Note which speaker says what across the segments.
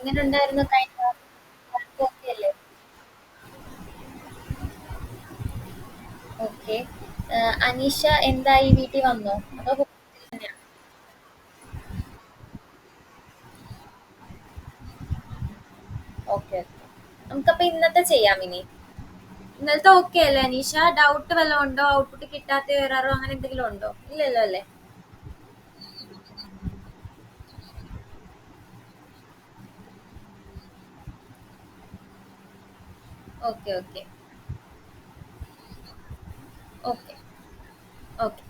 Speaker 1: എങ്ങനെ ഉണ്ടായിരുന്നു കഴിഞ്ഞ വർക്ക് ഓക്കെ അല്ലേ? ഓക്കെ. അനീഷ എന്തായി വീട്ടിൽ വന്നോ അതോ ഹോസ്റ്റലിൽ തന്നെയാ? Okay okay. നമുക്കപ്പോ ഇന്നത്തെ ചെയ്യാം ഇനി. ഇന്നലത്തെ ഓക്കെ അല്ലേ അനീഷ? ഡൗട്ട് വല്ലതും ഉണ്ടോ? ഔട്ട്പുട്ട് കിട്ടാത്ത എററോ അങ്ങനെ എന്തെങ്കിലും ഉണ്ടോ? ഇല്ലല്ലോ അല്ലേ? Okay okay. Okay okay.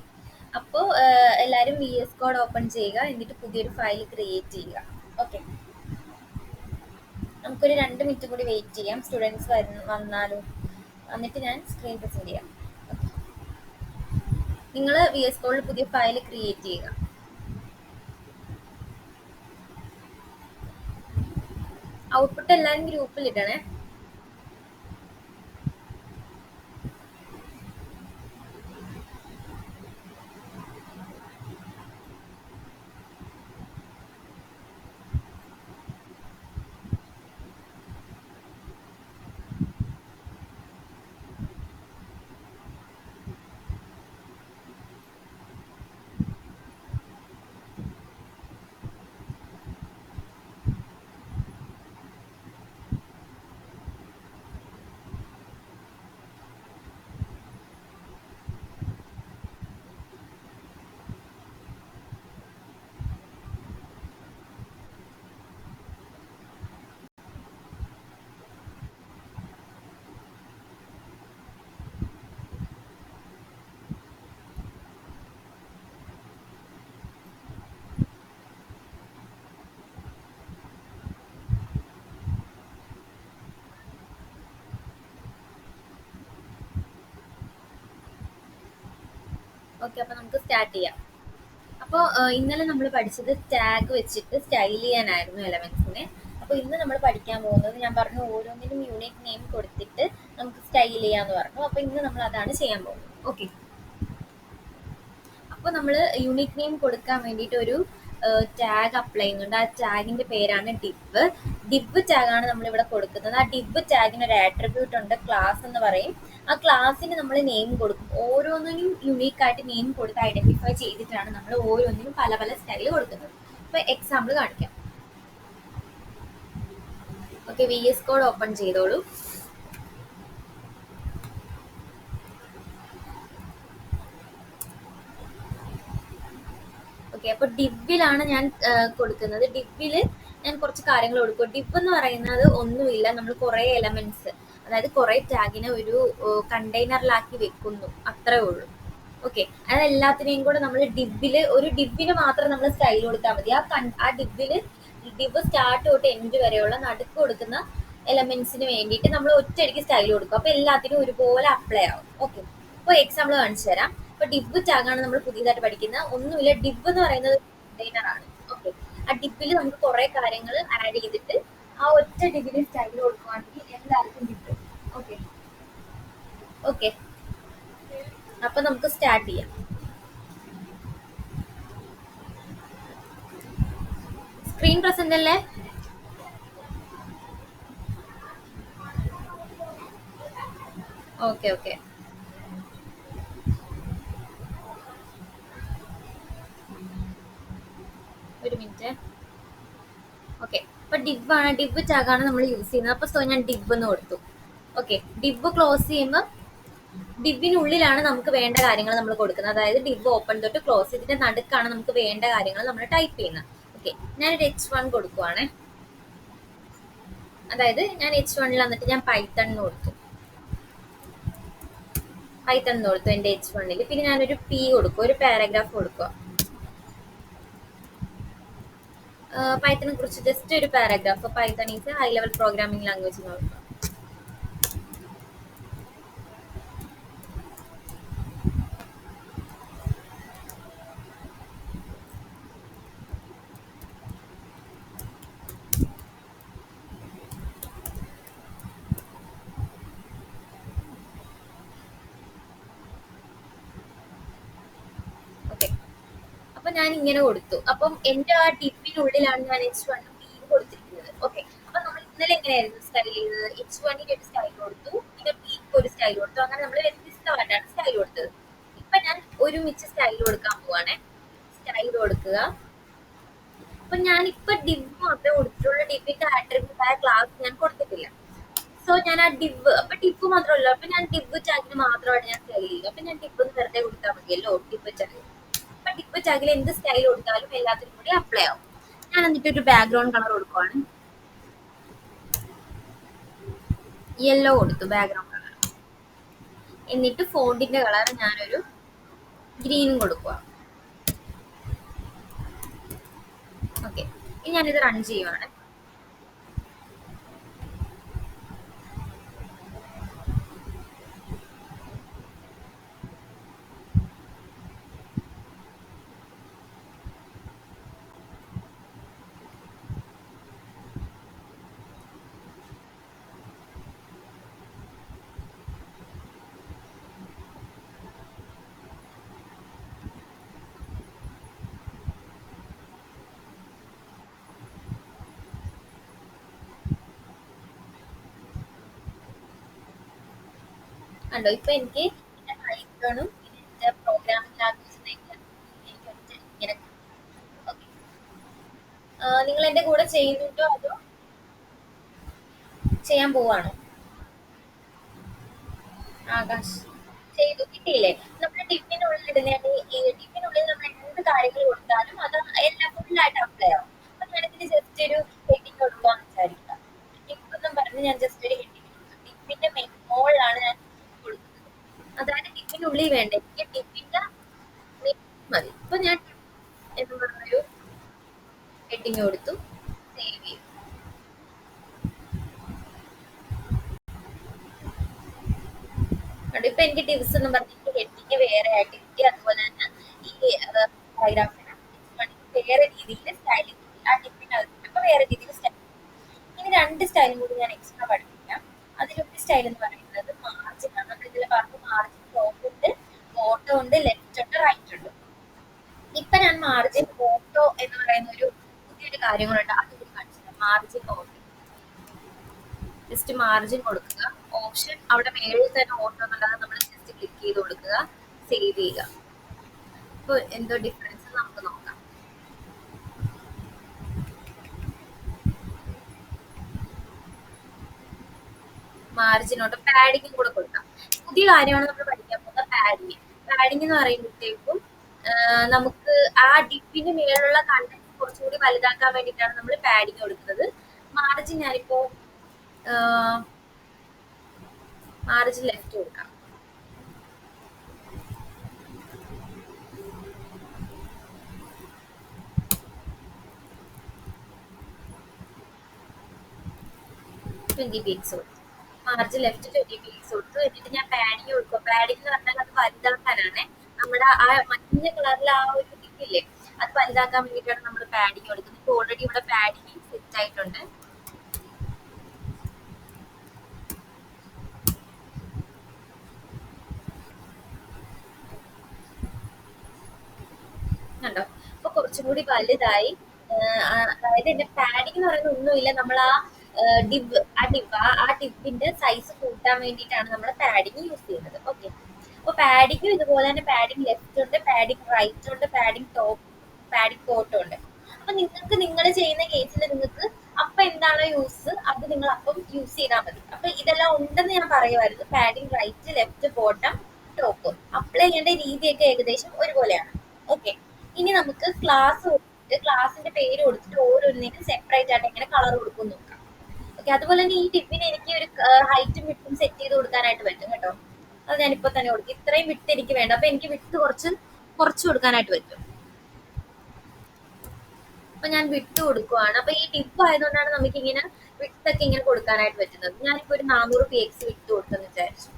Speaker 1: അപ്പോൾ എല്ലാവരും വി എസ് കോഡ് ഓപ്പൺ ചെയ്യുക, എന്നിട്ട് പുതിയൊരു ഫയൽ ക്രിയേറ്റ് ചെയ്യുക. ഓക്കെ. നമുക്കൊരു 2 മിനിറ്റ് കൂടി വെയിറ്റ് ചെയ്യാം, സ്റ്റുഡൻസ് വന്നാലും. എന്നിട്ട് ഞാൻ സ്ക്രീൻ പ്രസന്റ് ചെയ്യാം. നിങ്ങൾ വി എസ് കോഡിൽ പുതിയ ഫയൽ ക്രിയേറ്റ് ചെയ്യുക. ഔട്ട്പുട്ട് എല്ലാവരും ഗ്രൂപ്പിൽ ഇടണേ. ഓക്കെ, അപ്പൊ നമുക്ക് സ്റ്റാർട്ട് ചെയ്യാം. അപ്പോൾ ഇന്നലെ നമ്മൾ പഠിച്ചത് ടാഗ് വെച്ചിട്ട് സ്റ്റൈൽ ചെയ്യാനായിരുന്നു എലമെന്റ്സിനെ. അപ്പോൾ ഇന്ന് നമ്മൾ പഠിക്കാൻ പോകുന്നത്, ഞാൻ പറഞ്ഞു ഓരോന്നിനും യൂണിക് നെയിം കൊടുത്തിട്ട് നമുക്ക് സ്റ്റൈൽ ചെയ്യാന്ന് പറഞ്ഞു. അപ്പോൾ ഇന്ന് നമ്മൾ അതാണ് ചെയ്യാൻ പോകുന്നത്. ഓക്കെ. അപ്പോൾ നമ്മൾ യൂണിക് നെയിം കൊടുക്കാൻ വേണ്ടിയിട്ട് ഒരു ടാഗ് അപ്ലൈ ചെയ്യുന്നുണ്ട്. ആ ടാഗിന്റെ പേരാണ് ഡിവ്. ഡിവ് ടാഗാണ് നമ്മളിവിടെ കൊടുക്കുന്നത്. ആ ഡിവ് ടാഗിന് ഒരു ആട്രിബ്യൂട്ട് ഉണ്ട്, ക്ലാസ് എന്ന് പറയും. ആ ക്ലാസ്സിന് നമ്മൾ നെയിം കൊടുക്കും. ഓരോന്നിനും യുണീക്ക് ആയിട്ട് നെയിം കൊടുത്ത് ഐഡന്റിഫൈ ചെയ്തിട്ടാണ് നമ്മൾ ഓരോന്നിനും പല പല സ്റ്റൈൽ കൊടുക്കുന്നത്. ഇപ്പൊ എക്സാമ്പിൾ കാണിക്കാം. Okay, V S code open ചെയ്തോളൂ. ഓക്കെ, അപ്പൊ ഡിവിലാണ് ഞാൻ കൊടുക്കുന്നത്. ഡിവില് ഞാൻ കുറച്ച് കാര്യങ്ങൾ കൊടുക്കും. ഡിവ് എന്ന് പറയുന്നത് ഒന്നുമില്ല, നമ്മൾ കുറെ എലമെന്റ്സ്, അതായത് കുറെ ടാഗിനെ ഒരു കണ്ടെയ്നറിലാക്കി വെക്കുന്നു, അത്രേ ഉള്ളൂ. ഓക്കെ, അത് എല്ലാത്തിനെയും കൂടെ നമ്മൾ ഡിവില്, ഒരു ഡിവിന് മാത്രം നമ്മൾ സ്റ്റൈൽ കൊടുത്താൽ മതി. ആ ഡിവില്, ഡിവ് സ്റ്റാർട്ട് തൊട്ട് എൻഡ് വരെയുള്ള നടുക്ക് കൊടുക്കുന്ന എലമെന്റ്സിന് വേണ്ടിയിട്ട് നമ്മൾ ഒറ്റയടിക്ക് സ്റ്റൈൽ കൊടുക്കും. അപ്പൊ എല്ലാത്തിനും ഒരുപോലെ അപ്ലൈ ആവും. ഓക്കെ, ഇപ്പൊ എക്സാമ്പിൾ കാണിച്ചു തരാം. ഇപ്പൊ ഡിവ് ടാഗാണ് നമ്മൾ പുതിയതായിട്ട് പഠിക്കുന്നത്. ഒന്നുമില്ല, ഡിവ് എന്ന് പറയുന്നത് കണ്ടെയ്നർ ആണ്. ഓക്കെ, ആ ഡിവില് നമുക്ക് കുറെ കാര്യങ്ങൾ ആഡ് ചെയ്തിട്ട് ആ ഒറ്റ ഡിവില് സ്റ്റൈൽ കൊടുക്കുവാണെങ്കിൽ എല്ലാവർക്കും കിട്ടും. Okay okay. അപ്പൊ നമുക്ക് സ്റ്റാർട്ട് ചെയ്യാം. സ്ക്രീൻ പ്രസന്റ് അല്ലേ? Okay okay. ഒരു മിനിറ്റ്. ഓക്കെ, അപ്പൊ ഡിവ് ആണ്, ഡിവ് ടാഗാണ് നമ്മൾ യൂസ് ചെയ്യുന്നത്. അപ്പൊ സോ ഞാൻ ഡിവ് എന്ന് കൊടുത്തു. ഓക്കെ, ഡിവ് ക്ലോസ് ചെയ്യുമ്പോൾ ഡിവിനുള്ളിലാണ് നമുക്ക് വേണ്ട കാര്യങ്ങൾ നമ്മൾ കൊടുക്കുന്നത്. അതായത് ഡിവ് ഓപ്പൺ തൊട്ട് ക്ലോസ്, ഇതിന്റെ നടുക്കാണ് നമുക്ക് വേണ്ട കാര്യങ്ങൾ നമ്മൾ ടൈപ്പ് ചെയ്യുന്നത്. ഓക്കെ, ഞാനൊരു H1 കൊടുക്കുവാണേ. അതായത് ഞാൻ H1ൽ വന്നിട്ട് ഞാൻ പൈത്തൺ എന്ന് കൊടുത്തു. പൈത്തൺ എന്ന് കൊടുത്തു എന്റെ H1ൽ. പിന്നെ ഞാനൊരു പി കൊടുക്കും, ഒരു പാരഗ്രാഫ് കൊടുക്കുക. പൈത്തണിനെ കുറിച്ച് ജസ്റ്റ് ഒരു paragraph. Python is A high level programming language എന്ന് കൊടുക്കുക. ഓക്കെ, അപ്പൊ ഞാൻ ഇങ്ങനെ കൊടുത്തു. അപ്പം എന്റെ ആ ഡിപ്പിനുള്ളിലാണ് ഞാൻ H1 പി കൊടുത്തിരിക്കുന്നത്. ഓക്കെ, ഇന്നലെ എങ്ങനെയായിരുന്നു സ്റ്റൈൽ ചെയ്തത്? H1 ഒരു സ്റ്റൈൽ കൊടുത്തു, പിന്നെ പീക്ക് ഒരു സ്റ്റൈൽ കൊടുത്തു. അങ്ങനെ നമ്മൾ വ്യത്യസ്തമായിട്ടാണ് സ്റ്റൈൽ കൊടുത്തത്. ഇപ്പൊ ഞാൻ ഒരുമിച്ച് സ്റ്റൈൽ കൊടുക്കാൻ പോവാണേ. സ്റ്റൈൽ കൊടുക്കുക. അപ്പൊ ഞാൻ ഇപ്പൊ ഡിവ് മാത്രമേ കൊടുത്തിട്ടുള്ളൂ. ഡിവിന്റെ ആട്രിബ്യൂട്ട് ആയ ക്ലാസ് ഞാൻ കൊടുത്തിട്ടില്ല. സോ ഞാൻ ആ ഡിവ് അപ്പൊ ഡിവ് മാത്രമല്ല, അപ്പൊ ഞാൻ ഡിവ് ടാഗിന് മാത്രമായിട്ട് ഞാൻ സ്റ്റൈൽ ചെയ്തു. അപ്പൊ ഞാൻ ഡിവ് എന്ന് വെറുതെ കൊടുത്താൽ മതിയല്ലോ, ഡിവ് ടാഗ്. അപ്പൊ ഡിവ് ടാഗിൽ എന്ത് സ്റ്റൈൽ കൊടുത്താലും എല്ലാത്തിനും കൂടി അപ്ലൈ ആവും. ഞാൻ എന്നിട്ട് ഒരു ബാക്ക്ഗ്രൗണ്ട് കളർ കൊടുക്കുവാണ്. യെല്ലോ കൊടുത്തു ബാക്ക്ഗ്രൗണ്ട് കളർ. എന്നിട്ട് ഫോണ്ടിന്റെ കളർ ഞാനൊരു ഗ്രീനും കൊടുക്കുക. ഓക്കെ, ഇനി ഞാനിത് റൺ ചെയ്യുവാണ്. കണ്ടോ, ഇപ്പൊ എനിക്ക് ഐക്കണും പ്രോഗ്രാമിംഗ് ലാംഗ്വേജ് ഇങ്ങനെ. ഓക്കെ, നിങ്ങൾ എന്റെ കൂടെ ചെയ്യുന്നുണ്ടോ അതോ ചെയ്യാൻ പോവാണോ? ആകാശ് ചെയ്തു, കിട്ടിയില്ലേ? നമ്മുടെ ടിപ്പിനുള്ളിൽ ഇടുന്ന ഈ ടിപ്പിനുള്ളിൽ നമ്മൾ എന്ത് കാര്യങ്ങൾ കൊടുത്താലും അത് എല്ലാം ഫുള്ളായിട്ട് അപ്ലൈ ആവും. അപ്പൊ ഞാനിതിന് ജസ്റ്റ് ഒരു ഹെഡിങ് കൊടുക്കാന്ന് വിചാരിക്കാം. ടിപ്പ് എന്നും പറഞ്ഞ് ഞാൻ ജസ്റ്റ് ഒരു ഹെഡിങ് കൊടുക്കും. ടിപ്പിന്റെ മുകളിലാണ് ഞാൻ കൊടുക്കുന്നത്. അതായത് ടിപ്പിനുള്ളിൽ വേണ്ട, എനിക്ക് ടിപ്പിന്റെ മതി. ഇപ്പൊ ഞാൻ എന്ന് പറഞ്ഞൊരു ഹെഡിങ് കൊടുത്തു, സേവ് ചെയ്തു. ഇപ്പൊ എനിക്ക് ടിപ്സ് എന്ന് പറഞ്ഞിട്ട് ഹെഡിങ് വേറെ ആയിട്ട് കിട്ടി. അതുപോലെ തന്നെ ഈ പാരഗ്രാഫിന് വേറെ രീതിയിൽ സ്റ്റൈലിംഗ് കിട്ടി. ആ ടിപ്പിനകത്ത് വേറെ രീതിയിൽ സ്റ്റൈൽ. ഇനി രണ്ട് സ്റ്റൈലും കൂടി ഞാൻ എക്സ്ട്രാ പഠിപ്പിക്കാം. അതിലൊരു സ്റ്റൈൽ എന്ന് പറയുന്നത് മാർജിൻ ആണ്. നമ്മൾ ഇതിൽ പറഞ്ഞു മാർജിൻ ടോപ്പ് ഉണ്ട്, ബോട്ടം ഉണ്ട്, ലെഫ്റ്റ് ഉണ്ട്, റൈറ്റ് ഉണ്ട്. ഇപ്പൊ ഞാൻ മാർജിൻ ഓട്ടോ എന്ന് പറയുന്ന ഒരു പുതിയൊരു കാര്യങ്ങളുണ്ട്, അത് കൂടി കാണിച്ചില്ല. മാർജിൻ ഓട്ടോ, ജസ്റ്റ് മാർജിൻ കൊടുക്കുക. ഓപ്ഷൻ അവിടെ മേളിൽ തന്നെ ഓട്ടോ എന്നുള്ളത് നമ്മൾ ജസ്റ്റ് ക്ലിക്ക് ചെയ്ത് കൊടുക്കുക, സേവ് ചെയ്യുക. ഇപ്പൊ എന്തോ ഡിഫറൻസ് നമുക്ക് നോക്കാം. മാർജിനോട്ട് പാഡിങ്ങും കൂടെ കൊടുക്കാം. പുതിയ കാര്യമാണ് നമ്മൾ പഠിക്കാൻ പോകുന്ന പാഡിങ്. പാഡിങ് എന്ന് പറയുമ്പോഴത്തേക്കും നമുക്ക് ആ ഡിപ്പിന് മേലുള്ള കണ്ടന്റ് കുറച്ചുകൂടി വലുതാക്കാൻ വേണ്ടിയിട്ടാണ് നമ്മൾ പാഡിങ് കൊടുക്കുന്നത്. മാർജിൻ ഞാനിപ്പോ മാർജിൻ ലെഫ്റ്റ് കൊടുക്കാം. $20 കൊടുത്തു. മാർജിൻ ലെഫ്റ്റ് $20 കൊടുത്തു. എന്നിട്ട് ഞാൻ പാഡിങ് കൊടുക്കുക. പാഡിങ് എന്ന് പറഞ്ഞാൽ അത് വലുതാക്കാനാണ്. നമ്മുടെ ആ മഞ്ഞ കളറിൽ ആ ഒരു ഇതില്ലേ, അത് വലുതാക്കാൻ വേണ്ടിയിട്ടാണ് നമ്മൾ പാഡിങ് കൊടുക്കുന്നത്. ഇപ്പൊ ഓൾറെഡി ഇവിടെ പാഡിങ് സെറ്റ് ആയിട്ടുണ്ട്. കണ്ടോ, അപ്പൊ കുറച്ചും കൂടി വലുതായി. അതായത് എന്റെ പാഡിങ് എന്ന് പറയുന്നത് ഒന്നുമില്ല, നമ്മൾ ആ ഡിബിന്റെ സൈസ് കൂട്ടാൻ വേണ്ടിയിട്ടാണ് നമ്മൾ പാഡിങ് യൂസ് ചെയ്യുന്നത്. ഓക്കെ, അപ്പൊ പാഡിങ്ങും ഇതുപോലെ തന്നെ പാഡിങ് ലെഫ്റ്റ് ഉണ്ട്, പാഡിങ് റൈറ്റ് ഉണ്ട്, പാഡിങ് ടോപ്പ്, പാഡിങ് ബോട്ടം ഉണ്ട്. അപ്പൊ നിങ്ങൾക്ക് നിങ്ങൾ ചെയ്യുന്ന കേസിൽ നിങ്ങൾക്ക് അപ്പൊ എന്താണോ യൂസ് അത് നിങ്ങൾ അപ്പം യൂസ് ചെയ്താൽ മതി. അപ്പൊ ഇതെല്ലാം ഉണ്ടെന്ന് ഞാൻ പറയുമായിരുന്നു. Padding right, left, bottom, top. Apply ചെയ്യേണ്ട രീതിയൊക്കെ ഏകദേശം ഒരുപോലെയാണ്. ഓക്കെ, ഇനി നമുക്ക് ക്ലാസ് കൊടുത്തിട്ട് ക്ലാസിന്റെ പേര് കൊടുത്തിട്ട് ഓരോന്നിനും സെപ്പറേറ്റ് ആയിട്ട് എങ്ങനെ കളർ കൊടുക്കും നോക്കാം. ഓക്കെ, അതുപോലെ തന്നെ ഈ ടിപ്പിന് എനിക്ക് ഒരു ഹൈറ്റും വിട്ടും സെറ്റ് ചെയ്ത് കൊടുക്കാനായിട്ട് പറ്റും കേട്ടോ. അത് ഞാനിപ്പോ തന്നെ കൊടുക്കും. ഇത്രയും വിട്ട് എനിക്ക് വേണ്ട, അപ്പൊ എനിക്ക് വിട്ട് കുറച്ച് കൊടുക്കാനായിട്ട് പറ്റും. അപ്പൊ ഞാൻ വിട്ട് കൊടുക്കുവാണ്. അപ്പൊ ഈ ടിപ്പ് ആയതുകൊണ്ടാണ് നമുക്ക് ഇങ്ങനെ വിട്ടൊക്കെ ഇങ്ങനെ കൊടുക്കാനായിട്ട് പറ്റുന്നത്. ഞാനിപ്പോ ഒരു 400 px വിട്ട് കൊടുത്തെന്ന് വിചാരിച്ചു.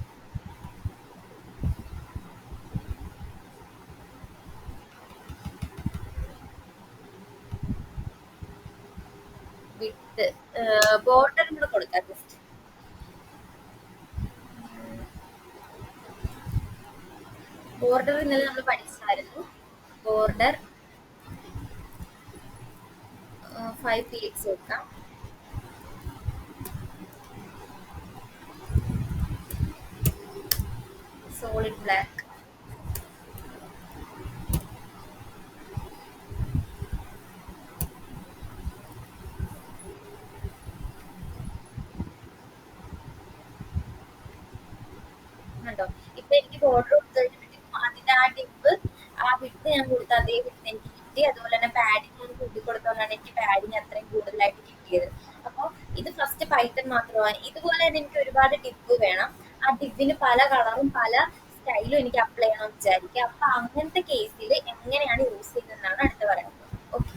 Speaker 1: വിട്ട് ബോർഡറും കൂടെ കൊടുക്കാം. ജസ്റ്റ് ബോർഡർ ഇന്നലെ നമ്മൾ പഠിച്ചായിരുന്നു. ബോർഡർ 5 px കൊടുക്കാം. Solid black. കണ്ടോ? ഇപ്പൊ എനിക്ക് ബോർഡർ കൊടുത്തു കഴിഞ്ഞിട്ടുണ്ടെങ്കിൽ അതിന്റെ ആ വിട്ട് ഞാൻ കൊടുത്ത അതേ വിട്ട് എനിക്ക് കിട്ടി. അതുപോലെ തന്നെ പാഡിങ് ഞാൻ കൂട്ടി കൊടുത്തോണ്ടാണ് എനിക്ക് പാഡിങ് അത്രയും കൂടുതലായിട്ട് കിട്ടിയത്. അപ്പോൾ ഇത് ഫസ്റ്റ് പൈത്തൺ മാത്രമാണ്. ഇതുപോലെ തന്നെ എനിക്ക് ഒരുപാട് ടിപ്പ് വേണം. ആ ടിപ്പിന് പല കളറും പല സ്റ്റൈലും എനിക്ക് അപ്ലൈ ചെയ്യണമെന്ന് വിചാരിക്കുക. അപ്പൊ അങ്ങനത്തെ കേസിൽ എങ്ങനെയാണ് യൂസ് ചെയ്യുന്നതെന്നാണ് അടുത്ത് പറയുന്നത്. ഓക്കെ.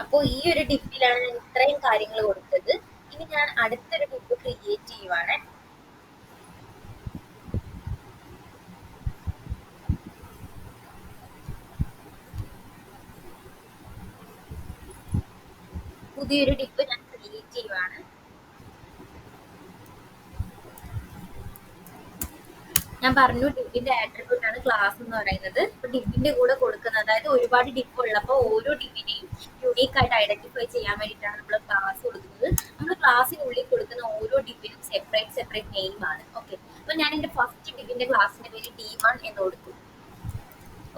Speaker 1: അപ്പോൾ ഈ ഒരു ടിപ്പിലാണ് ഞാൻ ഇത്രയും കാര്യങ്ങൾ കൊടുത്തത്. ഇനി ഞാൻ അടുത്തൊരു ടിപ്പ് ക്രിയേറ്റ് ചെയ്യുവാണ്. പുതിയൊരു ടിപ്പ് ഞാൻ ക്രിയേറ്റ് ചെയ്യുവാണ്. ഞാൻ പറഞ്ഞു ഡിപ്പിന്റെ ആട്രിബ്യൂട്ട് ആണ് ക്ലാസ് എന്ന് പറയുന്നത്. അപ്പൊ ഡിപ്പിന്റെ കൂടെ കൊടുക്കുന്നത്, അതായത് ഒരുപാട് ഡിപ്പ് ഉള്ളപ്പോൾ ഓരോ ഡിപ്പിനെയും യുണീക്ക് ആയിട്ട് ഐഡന്റിഫൈ ചെയ്യാൻ വേണ്ടിയിട്ടാണ് നമ്മൾ ക്ലാസ് കൊടുക്കുന്നത്. നമ്മൾ ക്ലാസ്സിനുള്ളിൽ കൊടുക്കുന്ന ഓരോ ഡിപ്പിനും സെപ്പറേറ്റ് നെയിം ആണ്. ഓക്കെ. അപ്പൊ ഞാൻ എന്റെ ഫസ്റ്റ് ഡിപ്പിന്റെ ക്ലാസിന്റെ പേര് D1 എന്ന് കൊടുക്കും.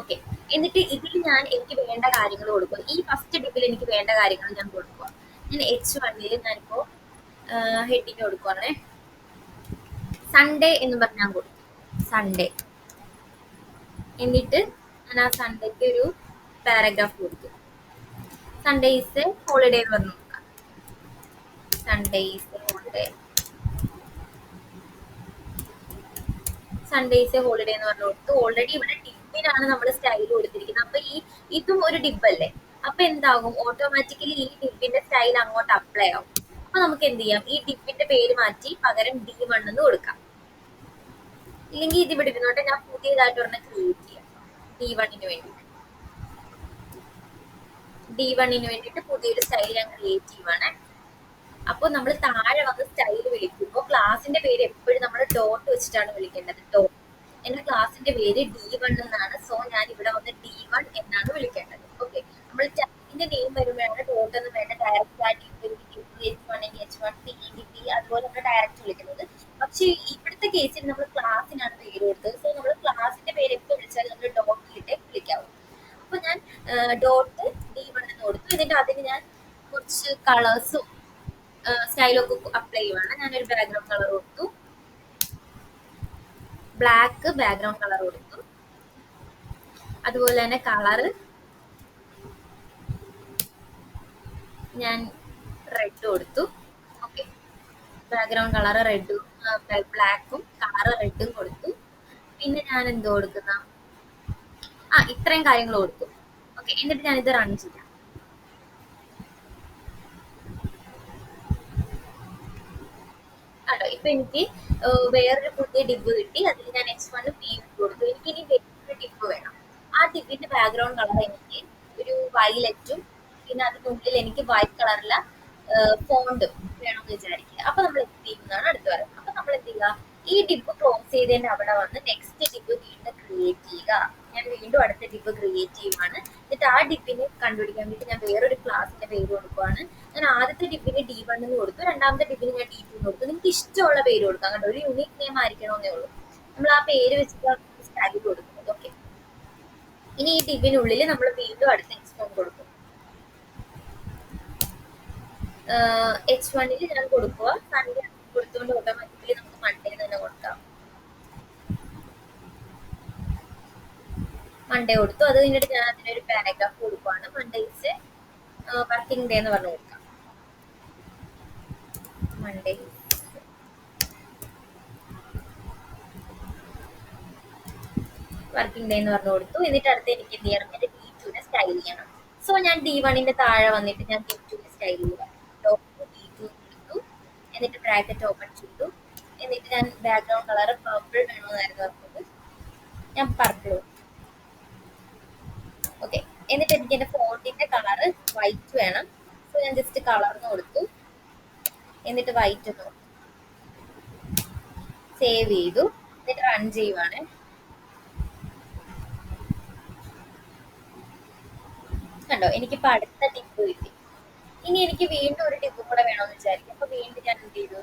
Speaker 1: ഓക്കെ. എന്നിട്ട് ഇതിൽ ഞാൻ എനിക്ക് വേണ്ട കാര്യങ്ങൾ കൊടുക്കും. ഈ ഫസ്റ്റ് ഡിപ്പിൽ എനിക്ക് വേണ്ട കാര്യങ്ങൾ ഞാൻ കൊടുക്കുക. ഞാൻ H1 ഞാനിപ്പോ ഹെഡിങ് കൊടുക്കുവാണേ. സൺഡേ എന്ന് പറഞ്ഞ് ഞാൻ കൊടുക്കും. സൺഡേ. എന്നിട്ട് ഞാൻ ആ സൺഡേക്ക് ഒരു പാരഗ്രാഫ് കൊടുത്തു. സൺഡേ ഈസ് എ ഹോളിഡേ എന്ന് പറഞ്ഞു കൊടുക്കാം. Sunday is A holiday. Sunday is A holiday എന്ന് പറഞ്ഞു കൊടുത്തു. ഓൾറെഡി ഇവിടെ ഡിപ്പിനാണ് നമ്മൾ സ്റ്റൈൽ കൊടുത്തിരിക്കുന്നത്. അപ്പൊ ഇതും ഒരു ഡിപ്പല്ലേ. അപ്പൊ എന്താകും, ഓട്ടോമാറ്റിക്കലി ഈ ഡിപ്പിന്റെ സ്റ്റൈൽ അങ്ങോട്ട് അപ്ലൈ ആവും. അപ്പൊ നമുക്ക് എന്ത് ചെയ്യാം, ഈ ഡിപ്പിന്റെ പേര് മാറ്റി പകരം D1 എന്ന് കൊടുക്കാം. ഇല്ലെങ്കിൽ ഇത് ഇവിടെ ഇരുന്നോട്ടെ, ഞാൻ പുതിയതായിട്ട് ഒരെണ്ണം ക്രിയേറ്റ് ചെയ്യാം. D1 വേണ്ടി പുതിയൊരു സ്റ്റൈൽ ഞാൻ ക്രിയേറ്റ് ചെയ്യുവാണ്. അപ്പോൾ നമ്മൾ താഴെ വന്ന് സ്റ്റൈൽ വിളിക്കുമ്പോൾ ക്ലാസിന്റെ പേര് എപ്പോഴും നമ്മൾ ഡോട്ട് വെച്ചിട്ടാണ് വിളിക്കേണ്ടത്. ഡോട്ട്. എന്റെ ക്ലാസിന്റെ പേര് D1 എന്നാണ്. സോ ഞാൻ ഇവിടെ വന്ന് D1 എന്നാണ് വിളിക്കേണ്ടത്. ഓക്കെ. നമ്മൾ ടാഗിന്റെ നെയിം വരുമ്പോഴാണ് ഡോട്ട് എന്ന് വേണ്ട. ഡയറക്റ്റ് ആ H1 P അതുപോലെ നമ്മൾ ഡയറക്റ്റ് വിളിക്കുന്നത്. പക്ഷേ ഇവിടുത്തെ കേസിൽ നമ്മൾ ക്ലാസ്സിനാണ് പേര് കൊടുത്തത്. സോ നമ്മൾ ക്ലാസിന്റെ പേര് എപ്പോൾ വിളിച്ചാലും നമ്മൾ ഡോട്ടിലിട്ടേ വിളിക്കാവൂ. അപ്പൊ ഞാൻ ഡോട്ട് D1 എന്ന് കൊടുത്തു. എന്നിട്ട് അതിന് ഞാൻ കുറച്ച് കളേഴ്സും സ്റ്റൈലൊക്കെ അപ്ലൈ ചെയ്യുവാണ്. ഞാനൊരു ബാക്ക്ഗ്രൗണ്ട് കളർ കൊടുത്തു. ബ്ലാക്ക് ബാക്ക്ഗ്രൗണ്ട് കളർ കൊടുത്തു. അതുപോലെ തന്നെ കളറ് ഞാൻ റെഡ് കൊടുത്തു. ഓക്കെ. ബാക്ക്ഗ്രൗണ്ട് കളർ റെഡും ബ്ലാക്കും കളർ റെഡും കൊടുത്തു. പിന്നെ ഞാൻ എന്തോ കൊടുക്കുന്ന ഇത്രയും കാര്യങ്ങൾ കൊടുത്തു. ഓക്കെ. എന്നിട്ട് ഞാനിത് റൺ ചെയ്യാം. കേട്ടോ, ഇപ്പൊ എനിക്ക് വേറൊരു പുതിയ ഡിബ് കിട്ടി. അതിൽ ഞാൻ H1 P കൊടുത്തു. എനിക്ക് ഇനി വേറൊരു ഡിബ് വേണം. ആ ഡിബിന്റെ ബാക്ക്ഗ്രൗണ്ട് കളർ എനിക്ക് ഒരു വയലറ്റും പിന്നെ അതിനുള്ളിൽ എനിക്ക് വൈറ്റ് കളറിലെ ഫോണ്ട് വേണമെന്ന് വിചാരിക്കുക. അപ്പൊ നമ്മൾ എന്ത് ചെയ്യുന്നതാണ് അടുത്ത് പറയുന്നത്. അപ്പൊ നമ്മൾ എന്ത് ചെയ്യുക, ഈ ഡിബ് ക്ലോസ് ചെയ്തതിന്റെ അവിടെ വന്ന് നെക്സ്റ്റ് ഡിബ് വീണ്ടും ക്രിയേറ്റ് ചെയ്യുക. ഞാൻ വീണ്ടും അടുത്ത ഡിബ് ക്രിയേറ്റ് ചെയ്യുവാണ്. എന്നിട്ട് ആ ഡിബിനെ കണ്ടുപിടിക്കാൻ വേണ്ടി ഞാൻ വേറൊരു ക്ലാസിന്റെ പേര് കൊടുക്കുവാണ്. ഞാൻ ആദ്യത്തെ ഡിബിന് D1 എന്ന് കൊടുത്തു. രണ്ടാമത്തെ ഡിബിന് ഞാൻ D2 എന്ന് കൊടുത്തു. നിങ്ങൾക്ക് ഇഷ്ടമുള്ള പേര് കൊടുക്കാം കേട്ടോ. ഒരു യൂണിക് നെയിം ആയിരിക്കണമെന്നേ ഉള്ളൂ. നമ്മൾ ആ പേര് വെച്ചിട്ട് ടാഗ് കൊടുക്കുന്നത്. ഓക്കെ. ഇനി ഈ ഡിബിനുള്ളിൽ നമ്മൾ വീണ്ടും അടുത്ത എക്സ്പോൺ കൊടുക്കും. H1 ഞാൻ കൊടുക്കുക. സൺഡേ കൊടുത്തുകൊണ്ട് ഓട്ടോമാറ്റിക്കലി നമുക്ക് മൺഡേ തന്നെ കൊടുക്കാം. മൺഡേ കൊടുത്തു. അത് കഴിഞ്ഞിട്ട് ഞാൻ അതിനൊരു പാരഗ്രാഫ് കൊടുക്കുവാണ്. മൺഡേ ഈസ് വർക്കിംഗ് ഡേ എന്ന് പറഞ്ഞു കൊടുക്കാം. മൺഡേ വർക്കിംഗ് ഡേ എന്ന് പറഞ്ഞു കൊടുത്തു. എന്നിട്ട് അടുത്ത് എനിക്ക് എന്ത് ചെയ്യണം, എന്റെ D2 സ്റ്റൈൽ ചെയ്യണം. സോ ഞാൻ D1 താഴെ വന്നിട്ട് ഞാൻ D2 സ്റ്റൈൽ ചെയ്യാം. D2 എടുത്തു. എന്നിട്ട് ബ്രാക്കറ്റ് ഓപ്പൺ ചെയ്തു. എന്നിട്ട് ഞാൻ ബാക്ക്ഗ്രൗണ്ട് കളർ പർപ്പിൾ വേണമെന്നായിരുന്നു പറഞ്ഞത്. ഞാൻ പർപ്പിൾ. ഓക്കെ. എന്നിട്ട് എനിക്ക് എന്റെ ഫോണ്ടിന്റെ കളർ വൈറ്റ് വേണം. സോ ഞാൻ ജസ്റ്റ് കളർന്ന് കൊടുത്തു. എന്നിട്ട് വൈറ്റ് ഒന്ന് സേവ് ചെയ്തു. എന്നിട്ട് റൺ ചെയ്യുവാണ്. കണ്ടോ, എനിക്കിപ്പോ അടുത്ത ടിപ്പ് കിട്ടി. ഇനി എനിക്ക് വീണ്ടും ഒരു ടിപ്പ് കൂടെ വേണമെന്ന് വിചാരിക്കും. അപ്പൊ വീണ്ടും ഞാൻ എന്ത് ചെയ്തു,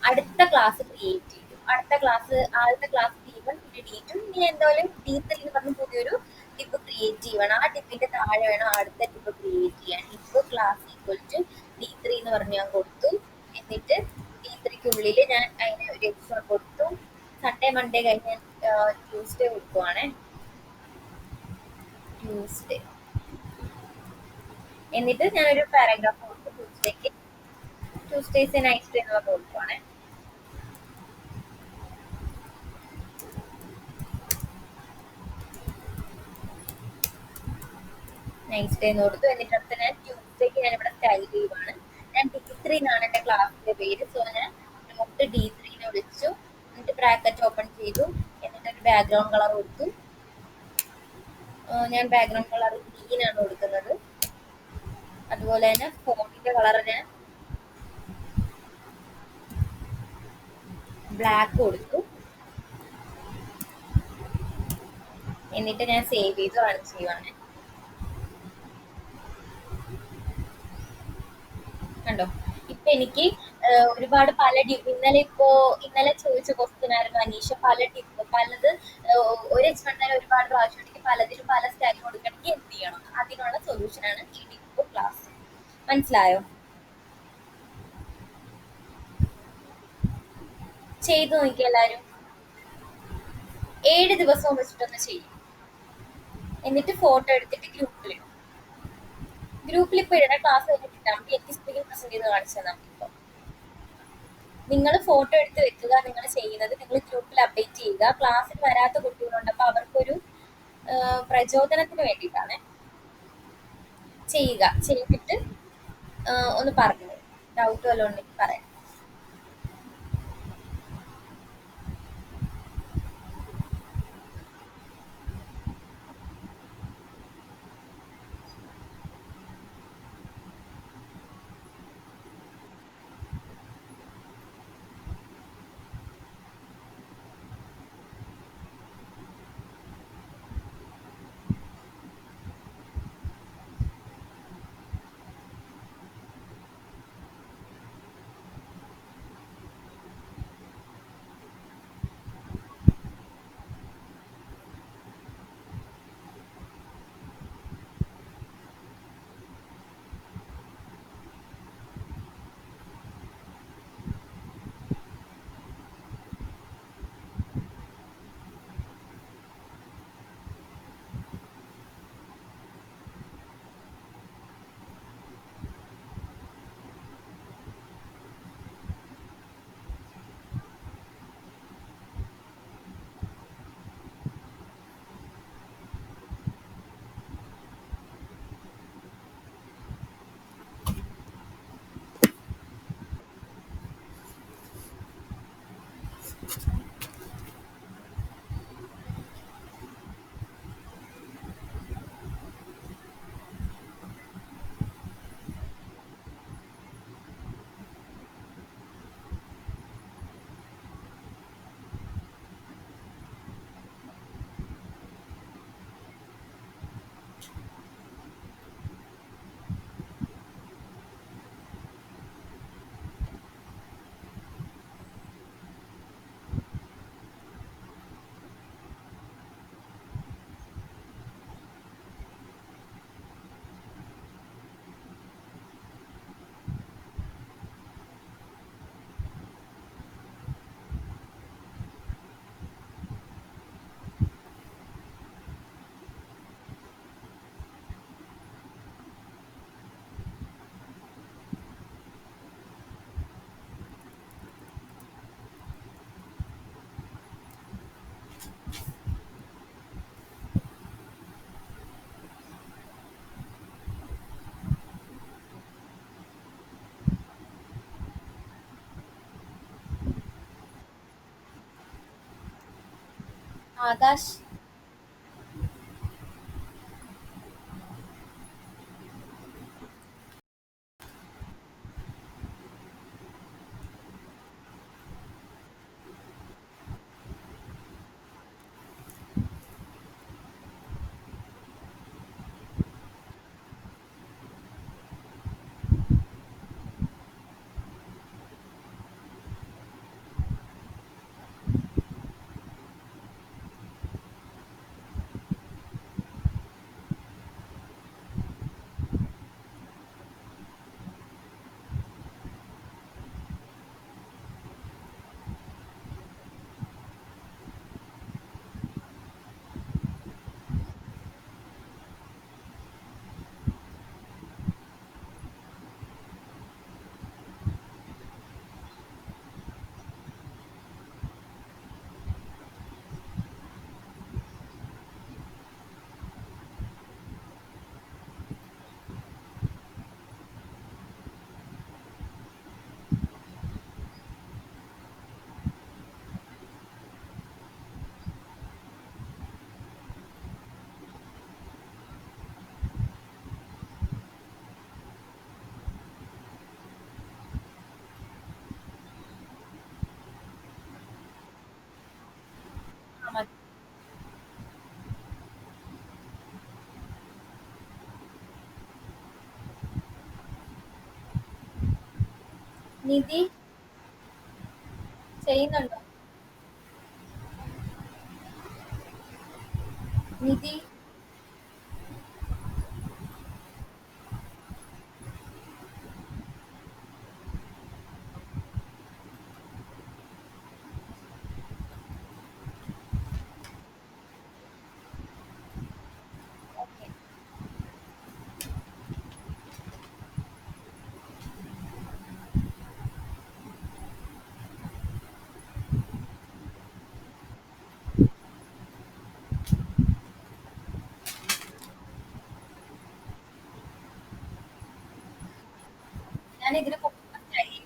Speaker 1: അടുത്ത ക്ലാസ് ക്രിയേറ്റ് ചെയ്തു. അടുത്ത ക്ലാസ് ആദ്യത്തെ ക്ലാസ് D1 പിന്നെ D2 ഇനി എന്തായാലും D3 എന്ന് പറഞ്ഞ് പുതിയൊരു ടിപ്പ് ക്രിയേറ്റ് ചെയ്യണം. ആ ടിപ്പിന്റെ താഴെ വേണം അടുത്ത ടിപ്പ് ക്രിയേറ്റ് ചെയ്യാൻ. Tip class equal to D3 എന്ന് പറഞ്ഞ് ഞാൻ കൊടുത്തു. എന്നിട്ട് D3ക്കുള്ളിൽ ഞാൻ അതിന് ഒരു എക്സ്ട്രാ കൊടുത്തു. സൺഡേ മൺഡേ കഴിഞ്ഞ് ട്യൂസ്ഡേ കൊടുക്കുവാണേ. ട്യൂസ്ഡേ എന്നിട്ട് ഞാനൊരു പാരഗ്രാഫ് കൊടുത്തു. ട്യൂസ്ഡേസ് നൈറ്റ് എന്ന് പറഞ്ഞ് കൊടുക്കുവാണേ. നെക്സ്റ്റ് ഡേ എന്ന് കൊടുത്തു. എന്നിട്ട് അടുത്ത ഞാൻ ട്യൂസ്ഡേക്ക് ഞാൻ ഇവിടെ സ്റ്റൈൽ ചെയ്യുവാണ്. ഞാൻ D3 എന്നാണ് എൻ്റെ ക്ലാസ്സിന്റെ പേര്. സോ ഞാൻ നോട്ട് D3 വിളിച്ചു. എന്നിട്ട് ബ്രാക്കറ്റ് ഓപ്പൺ ചെയ്തു. എന്നിട്ട് ഒരു ബാക്ക്ഗ്രൗണ്ട് കളർ കൊടുത്തു. ഞാൻ ബാക്ക്ഗ്രൗണ്ട് കളർ ഗ്രീനാണ് കൊടുക്കുന്നത്. അതുപോലെ തന്നെ ഫോണ്ടിന്റെ കളർ ഞാൻ ബ്ലാക്ക് കൊടുത്തു. എന്നിട്ട് ഞാൻ സേവ് ചെയ്ത് റൺ ചെയ്യുവാണ്. കണ്ടോ, ഇപ്പൊ എനിക്ക് ഒരുപാട് ഇന്നലെ ചോദിച്ച ക്വസ്റ്റ്യൻ ആയിരുന്നു അനീഷ. പല ടിപ്പ് പലത് ഒരു എക്സ്പെർട്ട് തന്നെ ഒരുപാട് പ്രാവശ്യം ഉണ്ടെങ്കിൽ പലതിലും പല സ്റ്റൈൽ കൊടുക്കണമെങ്കിൽ എന്ത് ചെയ്യണം, അതിനുള്ള സൊല്യൂഷൻ ആണ് ഈ ടിപ്പ് ക്ലാസ്. മനസ്സിലായോ? ചെയ്തു നോക്കി എല്ലാരും. 7 ദിവസവും വെച്ചിട്ടൊന്ന് ചെയ്യും. എന്നിട്ട് ഫോട്ടോ എടുത്തിട്ട് ഗ്രൂപ്പിൽ ഇപ്പൊ ഇടണ ക്ലാസ് കഴിഞ്ഞിട്ട് നമുക്ക് എനിക്ക് സ്ക്രീൻ പ്രസന്റ് ചെയ്ത് കാണിച്ചു തന്നാൽ മതി. ഇപ്പൊ നിങ്ങൾ ഫോട്ടോ എടുത്ത് വെക്കുക. നിങ്ങൾ ചെയ്യുന്നത് നിങ്ങൾ ഗ്രൂപ്പിൽ അപ്ഡേറ്റ് ചെയ്യുക. ക്ലാസ്സിൽ വരാത്ത കുട്ടികളുണ്ട്, അപ്പൊ അവർക്കൊരു പ്രചോദനത്തിന് വേണ്ടിയിട്ടാണ്. ചെയ്യുക. ചെയ്തിട്ട് ഒന്ന് പറഞ്ഞു ഡൗട്ട് വല്ലതും ഉണ്ടെങ്കിൽ പറയാം. ആകാശ്, മതി. നിധി ചെയ്യുന്നുണ്ടോ? നിധി. ഓക്കെ. ഞാൻ ഇതിന് ട്രൈ ചെയ്യുക.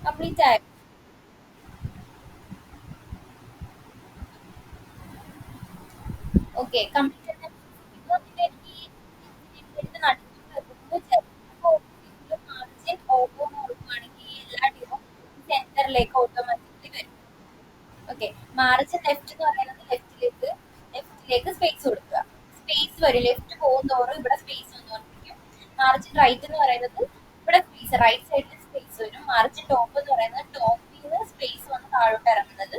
Speaker 1: കംപ്ലീറ്റ് ആയോ? Okay, complete. മാർജിൻ ഓട്ടോ കൊടുക്കുകയാണെങ്കിൽ എല്ലാ ഡിവും സെന്ററിലേക്ക് ഓട്ടോമാറ്റിക്കലി വരും. ഓക്കെ. മാർജിൻ ലെഫ്റ്റ് എന്ന് പറയുന്നത് ലെഫ്റ്റിലേക്ക് സ്പേസ് കൊടുക്കുക. സ്പേസ് വരും, ലെഫ്റ്റ് പോകുന്നതോറും ഇവിടെ സ്പേസ് വന്നുകൊണ്ടിരിക്കും. മാർജിൻ റൈറ്റ് എന്ന് പറയുന്നത് ഇവിടെ സ്പേസ്, റൈറ്റ് സൈഡിൽ സ്പേസ് വരും. മാർജിൻ ടോപ്പ് എന്ന് പറയുന്നത് ടോപ്പിൽ നിന്ന് സ്പേസ് വന്ന് താഴോട്ട് ഇറങ്ങുന്നത്.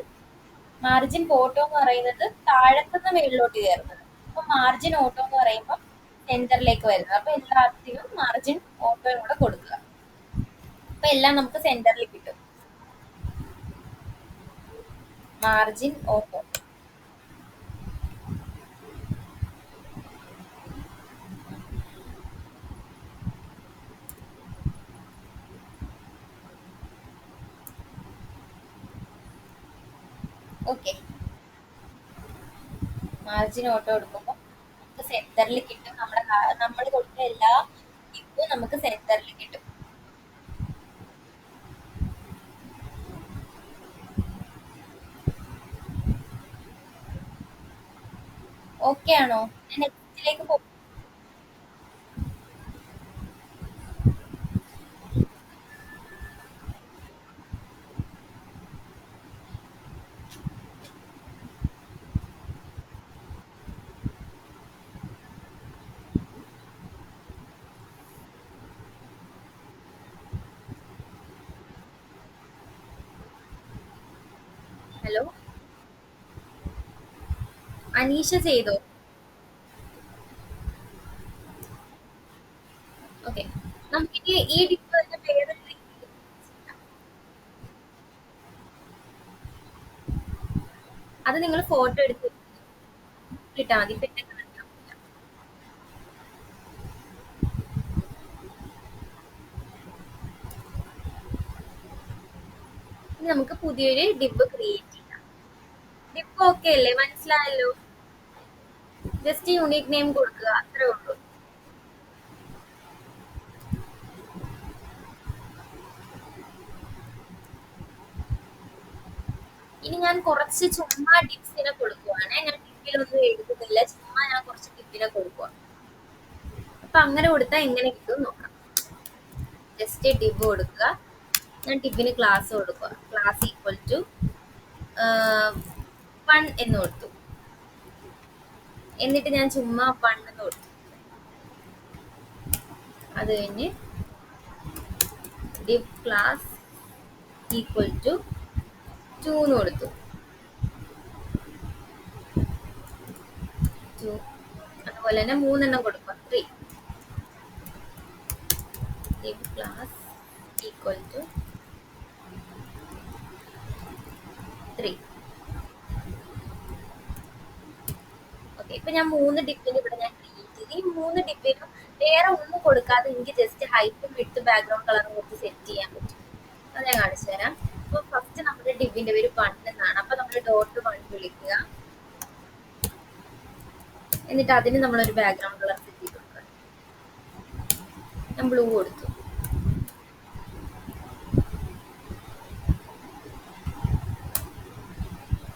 Speaker 1: മാർജിൻ ബോട്ടം എന്ന് പറയുന്നത് താഴത്തുനിന്ന് മേളിലോട്ട് കയറുന്നത്. അപ്പൊ മാർജിൻ ഓട്ടോ എന്ന് പറയുമ്പോൾ സെന്ററിലേക്ക് വരുന്നത്. അപ്പൊ എല്ലാത്തിനും മാർജിൻ ഓട്ടോയും കൂടെ കൊടുക്കുക. അപ്പൊ എല്ലാം നമുക്ക് സെന്ററിൽ കിട്ടും. Margin auto. Okay. Margin auto എടുക്കുമ്പോൾ നമുക്ക് സെന്ററിൽ കിട്ടും. നമ്മൾ കൊടുത്ത എല്ലാ ടിപ്പും നമുക്ക് സെന്ററിൽ കിട്ടും. ഓക്കെ ആണോ? ഞാൻ നെക്സ്റ്റിലേക്ക് പോകും. ഹലോ, അനീഷ ചെയ്തോ? ഓക്കെ, നമുക്കിനി ഈ ഡിപ്പ് തന്നെ വേറെ അത് നിങ്ങൾ ഫോട്ടോ എടുത്ത് ഇട്ടാൽ മതി. പിന്നെ കാണിക്കാം. ഇനി നമുക്ക് പുതിയൊരു ഡിബ് ക്രിയേറ്റ് ചെയ്യാം. ഡിബ് ഓക്കെ അല്ലേ? മനസ്സിലായല്ലോ? ജസ്റ്റ് യൂണിക് നെയിം കൊടുക്കുക, അത്രേ ഉള്ളൂ. ഇനി ഞാൻ കുറച്ച് ചുമ്മാ ടിപ്സിനെ കൊടുക്കുവാണ്. ഞാൻ ടിപ്പിലൊന്നും എഴുതുന്നില്ല, ചുമ്മാ ഞാൻ കുറച്ച് ടിപ്പിനെ കൊടുക്കുക. അപ്പൊ അങ്ങനെ കൊടുത്താൽ എങ്ങനെ കിട്ടും നോക്കാം. ജസ്റ്റ് ഡിബ് കൊടുക്കുക. ഞാൻ ടിപ്പിന് ക്ലാസ് കൊടുക്കുക. ക്ലാസ് ഈക്വൽ ടു 1 എന്ന് കൊടുത്തു. എന്നിട്ട് ഞാൻ ചുമ്മാ 1 എന്ന് കൊടുത്തു. അത് കഴിഞ്ഞ് ഡിവ് ക്ലാസ് ഈക്വൽ ടു 2 എന്ന് കൊടുത്തു. 2. അതുപോലെ തന്നെ 3 കൊടുക്കുക. 3. ഡിവ് ക്ലാസ് ഈക്വൽ ടു 3. ഓക്കെ, ഇപ്പൊ ഞാൻ 3 ഡിപ്പിന് ഇവിടെ ഞാൻ ക്രിയേറ്റ് ചെയ്ത്. ഈ 3 ഡിപ്പിനും വേറെ ഒന്നും കൊടുക്കാതെ എനിക്ക് ജസ്റ്റ് ഹൈറ്റും വിട്ട് ബാക്ക്ഗ്രൗണ്ട് കളറും കൊടുത്ത് സെറ്റ് ചെയ്യാൻ പറ്റും. അത് ഞാൻ കാണിച്ചു തരാം. അപ്പൊ ഫസ്റ്റ് നമ്മുടെ ഡിബിന്റെ പേര് 1 എന്നാണ്. അപ്പൊ നമ്മൾ ഡോട്ട് 1 വിളിക്കുക. എന്നിട്ട് അതിന് നമ്മളൊരു ബാക്ക്ഗ്രൗണ്ട് കളർ സെറ്റ് ചെയ്ത് കൊടുക്കുക. ഞാൻ ബ്ലൂ കൊടുത്തു.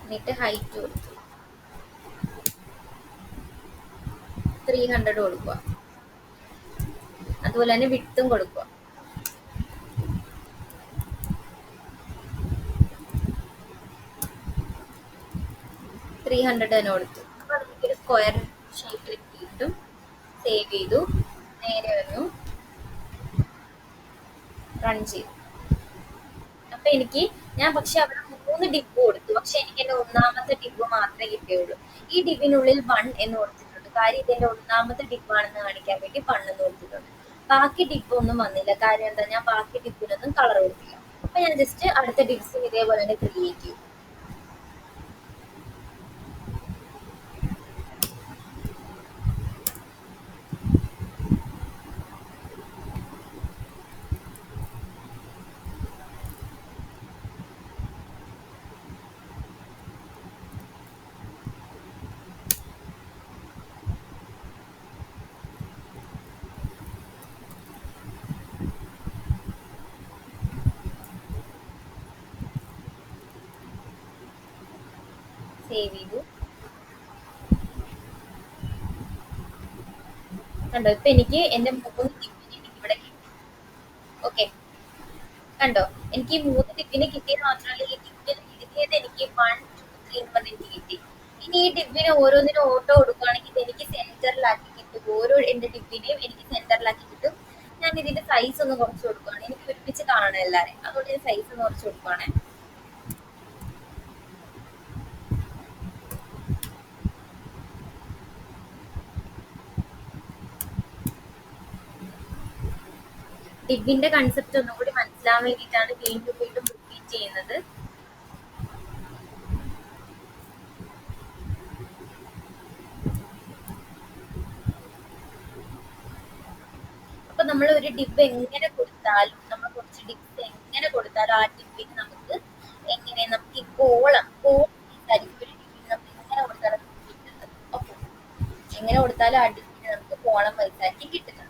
Speaker 1: എന്നിട്ട് ഹൈറ്റ് കൊടുത്തു. 300 കൊടുക്കുക. അതുപോലെ തന്നെ വിട്ടും കൊടുക്കുക. 300 തന്നെ കൊടുത്തു. അപ്പൊ നമുക്കൊരു സ്ക്വയർ ഷേപ്പിൽ കിട്ടും. സേവ് ചെയ്തു. നേരെ വന്നു റൺ ചെയ്തു. അപ്പൊ എനിക്ക് ഞാൻ പക്ഷെ അവിടെ 3 ഡിബ് കൊടുത്തു. പക്ഷെ എനിക്ക് എന്റെ ഒന്നാമത്തെ ഡിബ് മാത്രമേ കിട്ടിയുള്ളൂ. ഈ ഡിബിനുള്ളിൽ 1 എന്ന് കൊടുത്തിട്ടുണ്ട്. കാര്യം ഇതെന്റെ ഒന്നാമത്തെ ഡിബാണെന്ന് കാണിക്കാൻ വേണ്ടി 1 എന്ന് കൊടുത്തിട്ടുണ്ട്. ബാക്കി ഡിബ് ഒന്നും വന്നില്ല. കാര്യം എന്താ, ഞാൻ ബാക്കി ഡിബിനൊന്നും കളർ കൊടുത്തില്ല. അപ്പൊ ഞാൻ ജസ്റ്റ് അടുത്ത ഡിബ്സും ഇതേപോലെ തന്നെ ക്രിയേറ്റ് ചെയ്യും. സേവ് ചെയ്തു. കണ്ടോ, ഇപ്പൊ എനിക്ക് എന്റെ 3 ടിപ്പിന് എനിക്ക് ഇവിടെ കിട്ടി. ഓക്കെ, കണ്ടോ, എനിക്ക് ഈ 3 ടിപ്പിന് കിട്ടിയത് മാത്രമല്ല, ഈ ടിപ്പിൽ എഴുതിയത് എനിക്ക് 1, 2, 3 എന്ന് പറഞ്ഞ് എനിക്ക് കിട്ടി. ഇനി ഈ ടിപ്പിന് ഓരോന്നിനും ഓട്ടോ കൊടുക്കുകയാണെങ്കിൽ എനിക്ക് സെന്ററിലാക്കി കിട്ടും. ഓരോ എന്റെ ടിപ്പിനെയും എനിക്ക് സെന്ററിലാക്കി കിട്ടും. ഞാൻ ഇതിന്റെ സൈസ് ഒന്ന് കുറച്ച് കൊടുക്കുകയാണ്. എനിക്ക് ഒരുമിച്ച് കാണണം എല്ലാവരെയും. അതുകൊണ്ട് ഞാൻ സൈസ് ഒന്ന് കുറച്ച് കൊടുക്കുകയാണെ. ഡിബിന്റെ കൺസെപ്റ്റ് ഒന്നും കൂടി മനസ്സിലാവാൻ വേണ്ടിയിട്ടാണ് വീണ്ടും വീണ്ടും റിപ്പീറ്റ് ചെയ്യുന്നത്. അപ്പൊ നമ്മൾ ഒരു ഡിബ് എങ്ങനെ കൊടുത്താലും, നമ്മൾ കുറച്ച് ഡിബ്സ് എങ്ങനെ കൊടുത്താലും ആ ഡിബിന് നമുക്ക് എങ്ങനെ നമുക്ക് ഈ കോളം ആയിരിക്കും ഒരു ഡിബിന് നമ്മൾ എങ്ങനെ കൊടുത്താലും കിട്ടുന്നത്. ഓക്കെ, എങ്ങനെ കൊടുത്താലും ആ ഡിബിന് നമുക്ക് കോളം വൈസായിരിക്കും കിട്ടുന്നത്.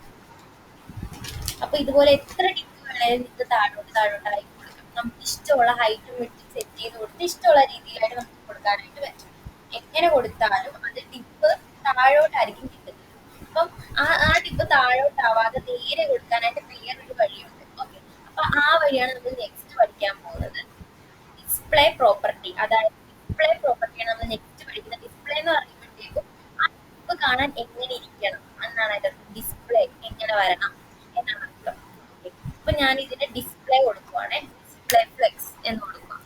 Speaker 1: അപ്പൊ ഇതുപോലെ എത്ര ഡിബ് വേണേലും നിങ്ങൾക്ക് താഴോട്ടായി കൊടുക്കാം. നമുക്ക് ഇഷ്ടമുള്ള ഹൈറ്റും വിട്ടും സെറ്റ് ചെയ്ത് കൊടുത്ത് ഇഷ്ടമുള്ള രീതിയിലായിട്ട് നമുക്ക് കൊടുക്കാനായിട്ട് പറ്റും. എങ്ങനെ കൊടുത്താലും അത് ഡിബ് താഴോട്ടായിരിക്കും കിട്ടുന്നത്. അപ്പം ആ ഡിബ് താഴോട്ടാവാതെ നേരെ കൊടുക്കാനായിട്ട് വേറൊരു വഴിയുണ്ട്. ഓക്കെ, അപ്പൊ ആ വഴിയാണ് നമ്മൾ നെക്സ്റ്റ് പഠിക്കാൻ പോകുന്നത്. ഡിസ്പ്ലേ പ്രോപ്പർട്ടി, അതായത് ഡിസ്പ്ലേ പ്രോപ്പർട്ടിയാണ് നമ്മൾ നെക്സ്റ്റ് പഠിക്കുന്നത്. ഡിസ്പ്ലേ എന്ന് പറയുമ്പോഴത്തേക്കും ആ ഡിബ് കാണാൻ എങ്ങനെ ഇരിക്കണം എന്നാണ് അതിന്റെ ഡിസ്പ്ലേ എങ്ങനെ വരണം എന്നാണ് അർത്ഥം. അപ്പൊ ഞാൻ ഇതിന്റെ ഡിസ്പ്ലേ കൊടുക്കുവാണേ. ഡിസ്പ്ലേ ഫ്ലെക്സ് എന്ന് കൊടുക്കുക.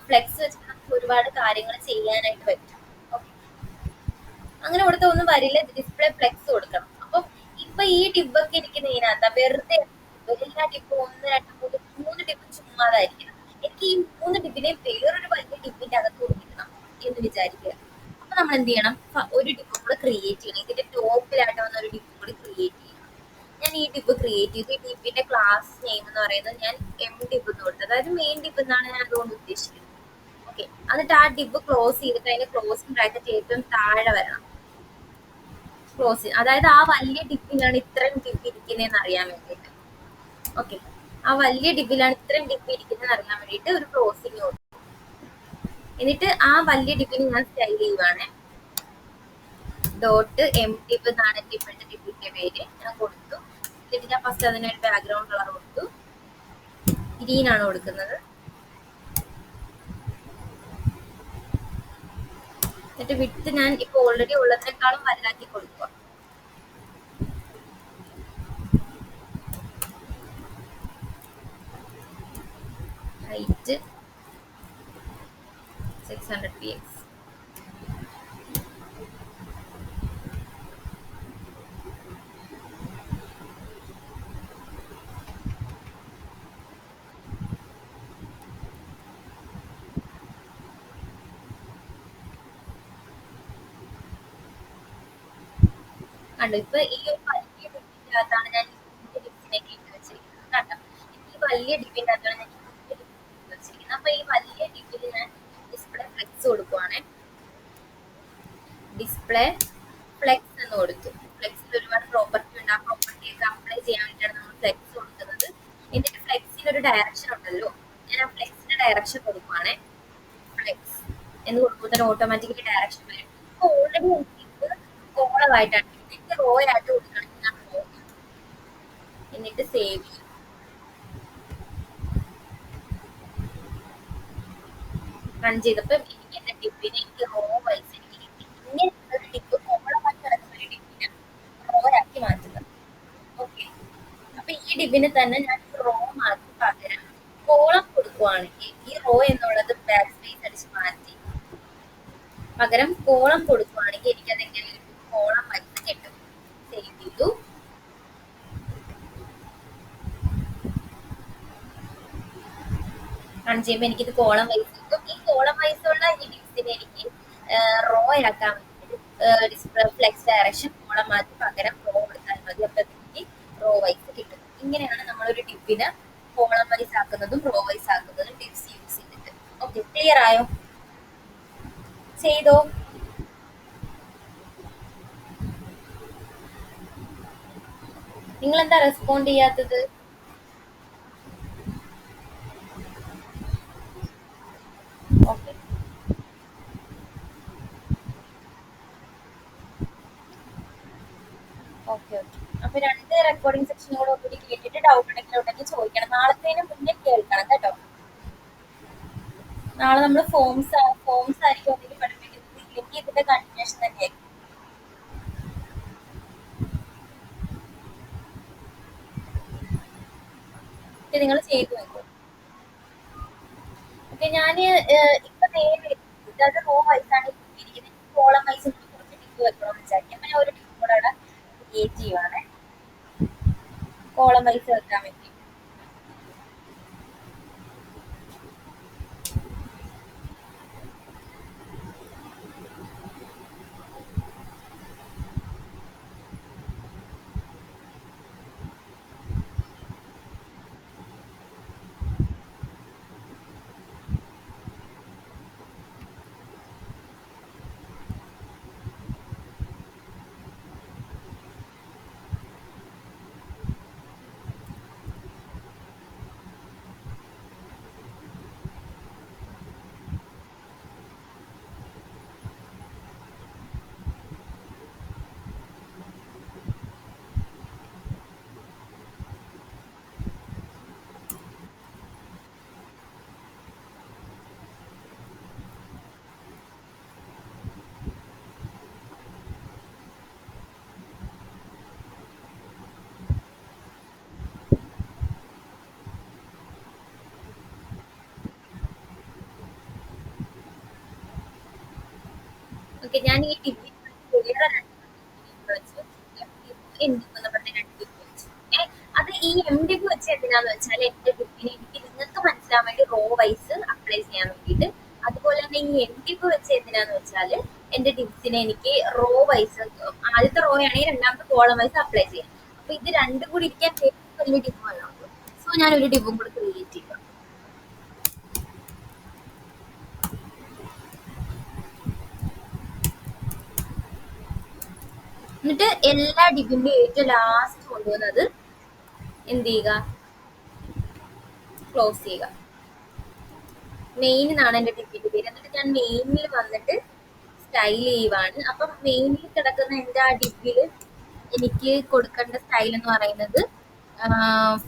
Speaker 1: ഫ്ലെക്സ് വെച്ചിട്ട് നമുക്ക് ഒരുപാട് കാര്യങ്ങൾ ചെയ്യാനായിട്ട് പറ്റും. Okay. അങ്ങനെ കൊടുത്ത ഒന്നും വരില്ല, ഡിസ്പ്ലേ ഫ്ലെക്സ് കൊടുക്കണം. അപ്പം ഇപ്പൊ ഈ ടിപ്പൊക്കെ ഇരിക്കുന്ന ഇതിനകത്താ വെറുതെ എല്ലാ ടിപ്പും ഒന്ന് രണ്ട് മൂന്ന് മൂന്ന് ടിപ്പും ചുമ്മാതായിരിക്കണം. എനിക്ക് ഈ മൂന്ന് ടിപ്പിനെ വേറൊരു വലിയ ടിപ്പിന്റെ അകത്ത് കൊടുക്കണം എന്ന് വിചാരിക്കുക. അപ്പൊ നമ്മൾ എന്ത് ചെയ്യണം? ഒരു ടിപ്പും കൂടെ ക്രിയേറ്റ് ചെയ്യണം. ഇതിന്റെ ടോപ്പിലായിട്ട് വന്ന ഒരു ടിപ്പും കൂടി ക്രിയേറ്റ് ചെയ്യണം. ഞാൻ ഈ ടിപ്പ് ക്രിയേറ്റ് ചെയ്തു. ഈ ടിപ്പിന്റെ ക്ലാസ് നെയിം എന്ന് പറയുന്നത് ഞാൻ എം ടിപ്പ് എന്ന് കൊടുത്തു, അതായത് മെയിൻ ടിപ്പ് എന്നാണ് ഞാൻ അതുകൊണ്ട് ഉദ്ദേശിക്കുന്നത്. ഓക്കെ, എന്നിട്ട് ആ ടിപ്പ് ക്ലോസ് ചെയ്തിട്ട് അതിന്റെ ക്ലോസിംഗ് ബ്രാക്കറ്റ് ഏറ്റവും താഴെ വരണം. ക്ലോസ്, അതായത് ആ വലിയ ടിപ്പിലാണ് ഇത്രയും ടിപ്പ് ഇരിക്കുന്നതെന്ന് അറിയാൻ വേണ്ടിയിട്ട്. ഓക്കെ, ആ വലിയ ഡിപ്പിലാണ് ഇത്രയും ഡിപ്പ് ഇരിക്കുന്നത് അറിയാൻ വേണ്ടിയിട്ട് ഒരു ക്ലോസിങ് കൊടുക്കും. എന്നിട്ട് ആ വലിയ ഡിപ്പിന് ഞാൻ സ്റ്റൈൽ ചെയ്യുവാണ്. ഡോട്ട് എം ടിപ്പ് എന്നാണ് ടിപ്പിന്റെ ടിപ്പിന്റെ പേര് ഞാൻ കൊടുത്തു. എന്നിട്ട് ഞാൻ ഫസ്റ്റ് അതിനൊരു ബാക്ക്ഗ്രൗണ്ട് കളർ കൊടുത്തു, ഗ്രീൻ ആണ് കൊടുക്കുന്നത്. എന്നിട്ട് വിട്ട് ഞാൻ ഇപ്പൊ ഓൾറെഡി ഉള്ളതിനേക്കാളും വലുതാക്കി കൊടുക്കുക. Height 600 px. കണ്ടോ, ഇപ്പൊ ഈ ഒരു വലിയ ഡിപ്പിന്റെ അകത്താണ് ഞാൻ ഈ ഡിപ്പിനൊക്കെ ഇട്ട് വെച്ചിരിക്കുന്നത്. കണ്ടോ, ഈ വലിയ ഡിപ്പിന്റെ അകത്താണ് ഞാൻ ഇട്ട് വെച്ചിരിക്കുന്നത്. അപ്പൊ ഈ വലിയ ഡിപ്പിൽ ഞാൻ ഡിസ്പ്ലേ ഫ്ലെക്സ് കൊടുക്കുവാണ്. ഡിസ്പ്ലേ ഫ്ലെക്സ് എന്ന് കൊടുത്തു. ഫ്ലെക്സിൽ ഒരുപാട് പ്രോപ്പർട്ടി ഉണ്ട്. ആ പ്രോപ്പർട്ടി ഒക്കെ അപ്ലൈ ചെയ്യാൻ വേണ്ടിയിട്ടാണ് നമ്മൾ ഫ്ലെക്സ് കൊടുക്കുന്നത്. എന്നിട്ട് ഫ്ലെക്സിന് ഒരു ഡയറക്ഷൻ ഉണ്ടല്ലോ, ഞാൻ ആ ഫ്ലെക്സിന്റെ ഡയറക്ഷൻ കൊടുക്കുവാണ്. ഫ്ലെക്സ് എന്ന് കൊടുക്കുമ്പോൾ തന്നെ ഓട്ടോമാറ്റിക്കലി ഡയറക്ഷൻ വരും. ഇപ്പൊ ഓൾറെഡി എനിക്ക് കോളമായിട്ടാണ്, എനിക്ക് റോ ആയിട്ട് കൊടുക്കണം. ഞാൻ റോ എന്നിട്ട് സേവ് ചെയ്യും. റൺ ചെയ്തപ്പോൾ എനിക്ക് എന്റെ ടിപ്പിന് എനിക്ക് റോ വൈസ് എനിക്ക് കിട്ടി. ഇങ്ങനെ ഒരു ടിപ്പ് കോളമായിട്ട് കിടക്കുന്ന ഒരു ടിപ്പിനെ റോ ആക്കി മാറ്റുന്നത്. ഓക്കെ, അപ്പൊ ഈ ഡിബിന് തന്നെ ഞാൻ റോ മാറ്റി പകരം കോളം കൊടുക്കുവാണെങ്കിൽ ഈ റോ എന്നുള്ളത് ബാക്ക് സ്പേസ് അടിച്ച് മാറ്റി പകരം കോളം കൊടുക്കുവാണെങ്കിൽ എനിക്കത് എങ്ങനെ കോളം വൈസ് കിട്ടും. സേവ് ചെയ്തു. റൺ ചെയ്യുമ്പോൾ എനിക്കിത് കോളം വൈസ് കിട്ടും. ഈ കോളം വൈസുള്ള ഈ ഡിപ്സിനെ എനിക്ക് റോ ആക്കാൻ വേണ്ടി ഡിസ്പ്ലേ ഫ്ലെക്സ് ഡയറക്ഷൻ കോളം മാറ്റി പകരം റോ കൊടുത്താൽ മതി. അപ്പൊ എനിക്ക് റോ വൈസ് കിട്ടും. ഇങ്ങനെയാണ് നമ്മളൊരു ടിപ്പിന് കോളം വൈസ് ആക്കുന്നതും റോ വൈസ് ആക്കുന്നതും ടിപ്സ് യൂസ് ചെയ്തിട്ട്. ഓക്കെ, ക്ലിയർ ആയോ? ചെയ്തോ? നിങ്ങൾ എന്താ റെസ്പോണ്ട് ചെയ്യാത്തത്? Okay, okay, okay. അപ്പൊ രണ്ട് റെക്കോർഡിംഗ് സെക്ഷനുകളും കൂടി കേട്ടിട്ട് ഡൗട്ട് ഉണ്ടെങ്കിൽ ചോദിക്കണം. നാളത്തേന് മുന്നേ കേൾക്കണം കേട്ടോ. നാളെ നമ്മൾ ഫോംസ് ആയിരിക്കും ഒന്നെങ്കിൽ പഠിപ്പിക്കുന്നത്, ഇല്ലെങ്കിൽ ഇതിന്റെ കണ്ടിന്യൂഷൻ തന്നെയായിരിക്കും. നിങ്ങൾ ചെയ്തു നോക്കൂ. ഓക്കെ, ഞാൻ ഇപ്പൊ നേരെ അത് റോ വൈസാണ് ഇരിക്കുന്നത്. കോളം വൈസ് കുറച്ച് ടിപ്പ് വെക്കണമെന്ന് വിചാരിക്കും. അപ്പൊ ഞാൻ ഒരു ടിപ്പ് കൂടെ അവിടെ ക്രിയേറ്റ് ചെയ്യുവാണ് കോളം വൈസ് വെക്കാൻ വേണ്ടി. ഓക്കെ, ഞാൻ ഈ ഡിഗ്രി വേറെ വെച്ച് എം ഡിഗ് എന്ന് പറഞ്ഞ രണ്ട് ഡിഗ് വെച്ചു. അത് ഈ എം ഡിഗ് വെച്ച് എന്തിനാന്ന് വെച്ചാൽ എന്റെ ഡിഗിന് എനിക്ക് നിങ്ങൾക്ക് മനസ്സിലാൻ വേണ്ടി റോ വൈസ് അപ്ലൈ ചെയ്യാൻ വേണ്ടിയിട്ട്. അതുപോലെ തന്നെ ഈ എം ഡിഗ് വെച്ച് എന്തിനാന്ന് വെച്ചാൽ എന്റെ ഡിഗ്സിനെ എനിക്ക് റോ വൈസ്, ആദ്യത്തെ റോ ആണെങ്കിൽ രണ്ടാമത്തെ കോളം വൈസ് അപ്ലൈ ചെയ്യാം. അപ്പൊ ഇത് രണ്ടും കൂടി ഇരിക്കാൻ വലിയ ഡിഗ് വേണം. സോ ഞാൻ ഒരു ഡിഗും കൂടി ക്രിയേറ്റ് ചെയ്യാം. എന്നിട്ട് എല്ലാ ഡിഗിന്റെ ഏറ്റവും ലാസ്റ്റ് കൊണ്ടുവന്നത് എന്ത് ചെയ്യുക, ക്ലോസ് ചെയ്യുക. മെയിൻ എന്നാണ് എന്റെ ഡിഗ്രിന്റെ പേര്. എന്നിട്ട് ഞാൻ മെയിനിൽ വന്നിട്ട് സ്റ്റൈൽ ചെയ്യുവാണ്. അപ്പം മെയിനിൽ കിടക്കുന്ന എന്റെ ആ ഡിഗ്രിയിൽ എനിക്ക് കൊടുക്കേണ്ട സ്റ്റൈൽ എന്ന് പറയുന്നത്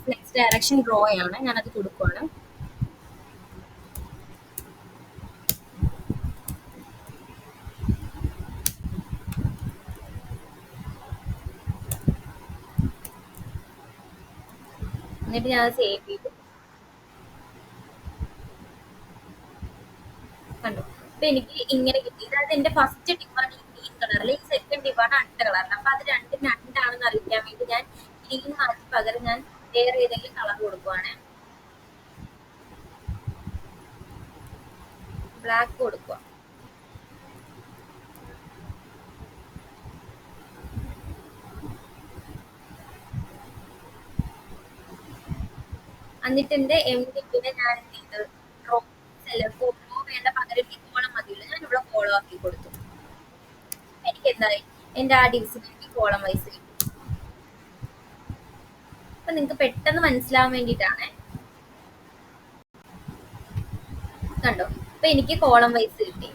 Speaker 1: ഫ്ലെക്സ് ഡയറക്ഷൻ ഡ്രോ ആണ്. ഞാനത് കൊടുക്കുവാണ്. എന്നിട്ട് ഞാൻ സേവ് ചെയ്തു. കണ്ടു. അപ്പൊ എനിക്ക് ഇങ്ങനെ കിട്ടി. അതായത് എന്റെ ഫസ്റ്റ് ഡിപ്പാണ് ഈ ഗ്രീൻ കളറിൽ, ഈ സെക്കൻഡ് ഡിപ്പാണ് അടുത്ത കളറിൽ. അപ്പൊ അത് രണ്ടും രണ്ടാണെന്ന് അറിയിക്കാൻ വേണ്ടി ഞാൻ ഗ്രീൻ മാറ്റി പകരം ഞാൻ വേറെ ഏതെങ്കിലും കളർ കൊടുക്കുവാണ്. ബ്ലാക്ക് കൊടുക്കുക. എന്നിട്ട് എന്റെ എം ഡിപ്പിനെ ഞാൻ എന്ത് ചെയ്ത്, റോ റോ വേണ്ട പകരം ഈ കോളം മതിയല്ലോ, ഞാൻ ഇവിടെ കോളം ആക്കി കൊടുത്തു. എനിക്ക് എന്തായി, എന്റെ ആ ഡിവിസിന് എനിക്ക് കോളം വൈസ് കിട്ടി. അപ്പൊ നിങ്ങക്ക് പെട്ടെന്ന് മനസ്സിലാവാൻ വേണ്ടിയിട്ടാണ്. കണ്ടോ, അപ്പൊ എനിക്ക് കോളം വൈസ് കിട്ടി.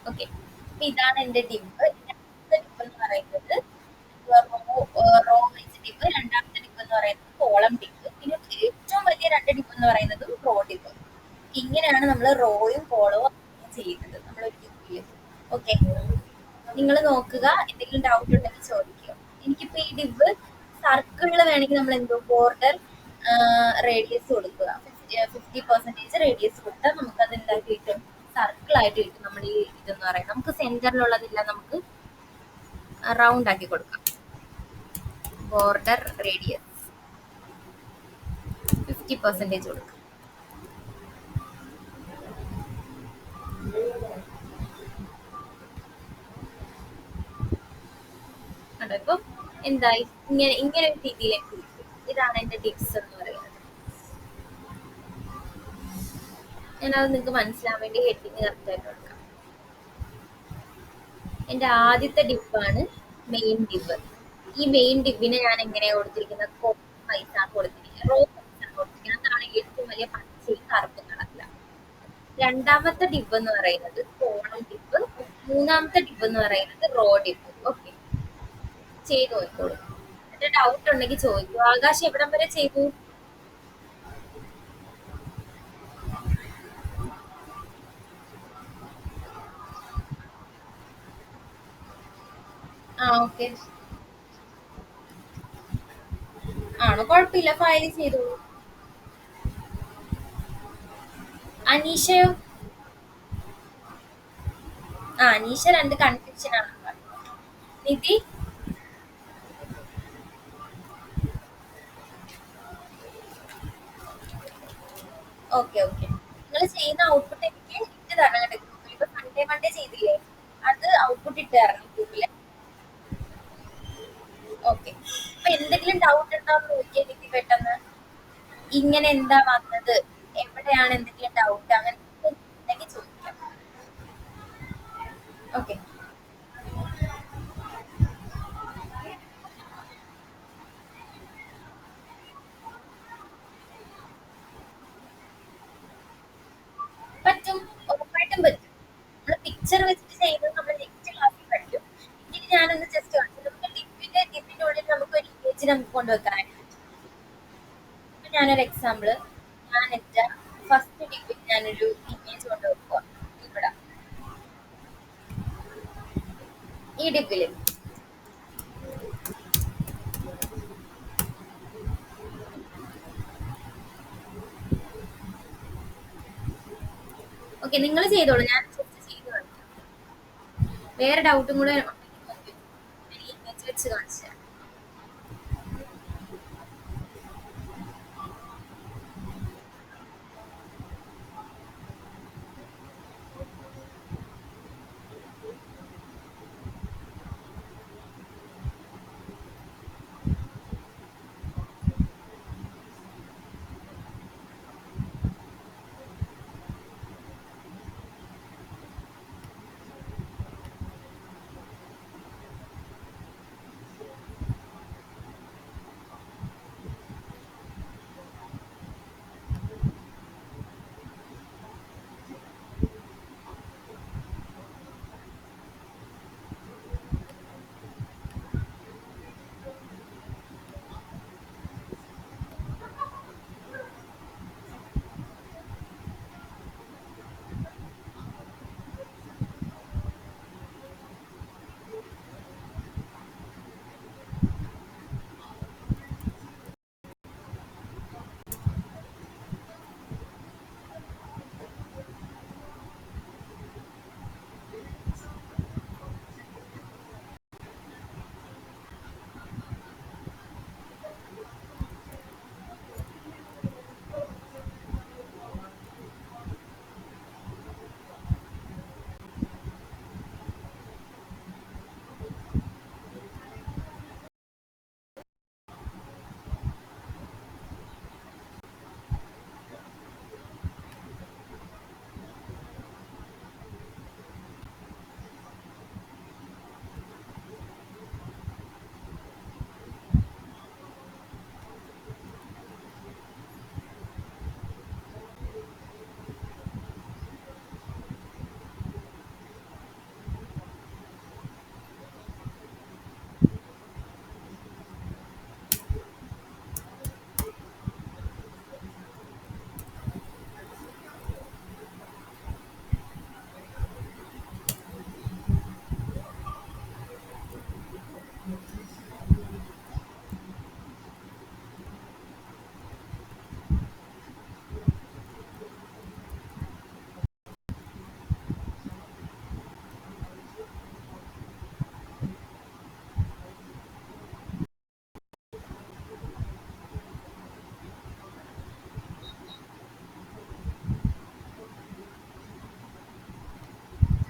Speaker 1: ഓക്കെ, അപ്പൊ ഇതാണ് എന്റെ ഡിപ്പ്. ഡിപ്പ് എന്ന് പറയുന്നത് റോ വൈസ് ഡിപ്പ്, രണ്ടാമത്തെ ഡിപ്പ് എന്ന് പറയുന്നത് കോളം ഡിപ്പ്, പിന്നെ ഏറ്റവും വലിയ രണ്ട് ഡിപ്പ് എന്ന് പറയുന്നത് റോ ഡിപ്പ്. ഇങ്ങനെയാണ് നമ്മൾ റോയും കോളവും ചെയ്യുന്നത് നമ്മളൊരു ഡിപ്പില്. ഓക്കെ, നിങ്ങൾ നോക്കുക, എന്തെങ്കിലും ഡൗട്ട് ഉണ്ടെങ്കിൽ ചോദിക്കുക. എനിക്കിപ്പോ ഈ ഡിബ് സർക്കിളിൽ വേണമെങ്കിൽ നമ്മൾ എന്തോ ബോർഡർ റേഡിയസ് കൊടുക്കുക. 50% റേഡിയസ് കൊടുത്താൽ നമുക്ക് അത് എന്താക്കി കിട്ടും, സർക്കിൾ ആയിട്ട് കിട്ടും. നമ്മൾ ഈ ഇതെന്ന് പറയുന്നത് നമുക്ക് സെന്ററിലുള്ളതില്ല, നമുക്ക് റൗണ്ട് ആക്കി കൊടുക്കാം. ബോർഡർ റേഡിയസ് 50% കൊടുക്കാം. കണ്ടോ, ഇപ്പൊ എന്തായി, ഇങ്ങനെ ഇങ്ങനെ ഒരു രീതിയിലേക്ക് കിട്ടും. ഇതാണ് എന്റെ ടിപ്സ് എന്ന് പറയുന്നത്. ഞാനത് നിങ്ങൾക്ക് മനസ്സിലാൻ വേണ്ടി ഹെഡിങ് കറക്റ്റ് ആയിട്ട് കൊടുക്കാം. എന്റെ ആദ്യത്തെ ഡിപ്പാണ് മെയിൻ ഡിബ്. ഈ മെയിൻ ഡിബിനെ ഞാൻ എങ്ങനെയാ കൊടുത്തിരിക്കുന്നത്, പൈസ കൊടുത്തിരിക്കുന്നത്, റോ പൈസ കൊടുത്തിരിക്കുന്നത്. അതാണ് ഏറ്റവും വലിയ പച്ചയും കറുപ്പും കളറില്ല. രണ്ടാമത്തെ ഡിബ് എന്ന് പറയുന്നത് കോളം ഡിബ്, മൂന്നാമത്തെ ഡിബ് എന്ന് പറയുന്നത് റോ ഡിബ്. ഓക്കെ, ചെയ്ത് നോക്കോളൂ. എന്നിട്ട് ഡൗട്ട് ഉണ്ടെങ്കിൽ ചോദിക്കൂ. ആകാശ് എവിടം വരെ ചെയ്തു? ആ ഓക്കെ, ആണോ, കുഴപ്പമില്ല, ഫയൽ ചെയ്തോളൂ. അനീഷയോ? ആ, അനീഷ രണ്ട് കൺഫ്യൂഷൻ ആണ്. നിധി? ഓക്കെ ഓക്കെ, നിങ്ങൾ ചെയ്യുന്ന ഔട്ട്പുട്ട് എനിക്ക് ഇട്ട് തരണം കേട്ടോ ഗ്രൂപ്പിൽ. ഇപ്പൊ സൺഡേ മൺഡേ ചെയ്തില്ലേ, അത് ഔട്ട്പുട്ട് ഇട്ട് തരണം ഗ്രൂപ്പില്. ഓക്കെ, അപ്പൊ എന്തെങ്കിലും ഡൗട്ട് ഉണ്ടോന്ന് നോക്കിയാൽ നിധി പെട്ടെന്ന്. ഇങ്ങനെ എന്താ വന്നത്, എവിടെയാണ് എന്തെങ്കിലും ഡൗട്ട്, അങ്ങനെ ഉണ്ടെങ്കിൽ ചോദിക്കാം. ഓക്കെ, പറ്റും, ഉറപ്പായിട്ടും പറ്റും. നമ്മൾ പിക്ചർ വെച്ചിട്ട് ചെയ്യുന്നത് നമ്മൾ നെക്സ്റ്റ് ക്ലാസ്സിൽ പഠിക്കും. ഇനി ഞാനൊന്ന് ജസ്റ്റ് കാണിച്ചു, നമുക്ക് ഡിപ്പിന്റെ ഉള്ളിൽ നമുക്ക് ഒരു ഇമേജ് നമുക്ക് കൊണ്ടുവെക്കാനായിട്ട് പറ്റും. ഞാനൊരു എക്സാമ്പിള്, ഞാൻ എൻ്റെ ഫസ്റ്റ് ഡിപ്പിൽ ഞാനൊരു ഇമേജ് കൊണ്ട് വെക്കുക ഇവിടെ ഈ ഡിപ്പിൽ. ഓക്കെ, നിങ്ങൾ ചെയ്തോളൂ, ഞാൻ ജസ്റ്റ് ചെയ്ത് കാണിക്കാം. വേറെ ഡൗട്ടും കൂടെ ഉണ്ടെങ്കിൽ നോക്കി ഞാൻ ഈ ഇമേജ് വെച്ച് കാണിച്ചു തരാം.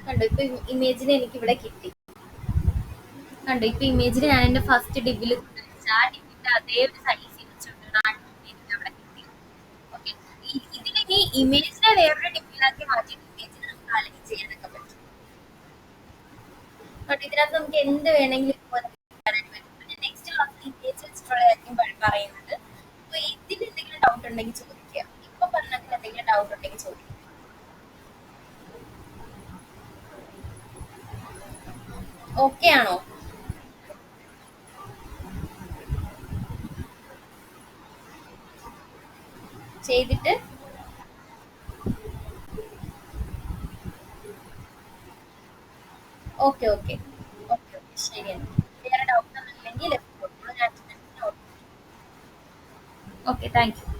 Speaker 1: കണ്ടോ, ഇപ്പൊ ഇമേജിന് എനിക്ക് ഇവിടെ കിട്ടി. കണ്ടോ, ഇപ്പൊ ഇമേജിന് ഞാൻ എന്റെ ഫസ്റ്റ് ഡിബിൽ ആ ഡിബിന്റെ അതേ ഒരു സൈസ് വെച്ചുകൊണ്ടാണ് ആ ഡിബിൽ അവിടെ കിട്ടി. ഓക്കെ, ഇതിനി ഇമേജിനെ വേറൊരു ഡിബിലാക്കി മാറ്റിയിട്ട് ഇമേജിന് നമുക്ക് അല്ലെങ്കിൽ ചെയ്യാനൊക്കെ പറ്റും. ബട്ട് ഇതിനകത്ത് നമുക്ക് എന്ത് വേണമെങ്കിലും ഇതുപോലെ ചെയ്യാനായിട്ട് പറ്റും. ഞാൻ നെക്സ്റ്റ് ക്ലാസ്സിൽ ഇമേജ് വെച്ചിട്ടുള്ളതായിരിക്കും പറയുന്നത്. അപ്പൊ ഇതിൽ എന്തെങ്കിലും ഡൗട്ട് ഉണ്ടെങ്കിൽ ചോദിക്കുക. ഇപ്പൊ പറഞ്ഞതിൽ എന്തെങ്കിലും ഡൗട്ട് ഉണ്ടെങ്കിൽ ചോദിക്കുക. ഓക്കെ ആണോ? ചെയ്തിട്ട് ഓക്കെ ഓക്കെ ഓക്കെ ഓക്കെ, ശരിയാണ്. വേറെ ഡൗട്ട് ഒന്നും ഇല്ലെങ്കിൽ ഞാൻ ഓക്കെ, താങ്ക് യു.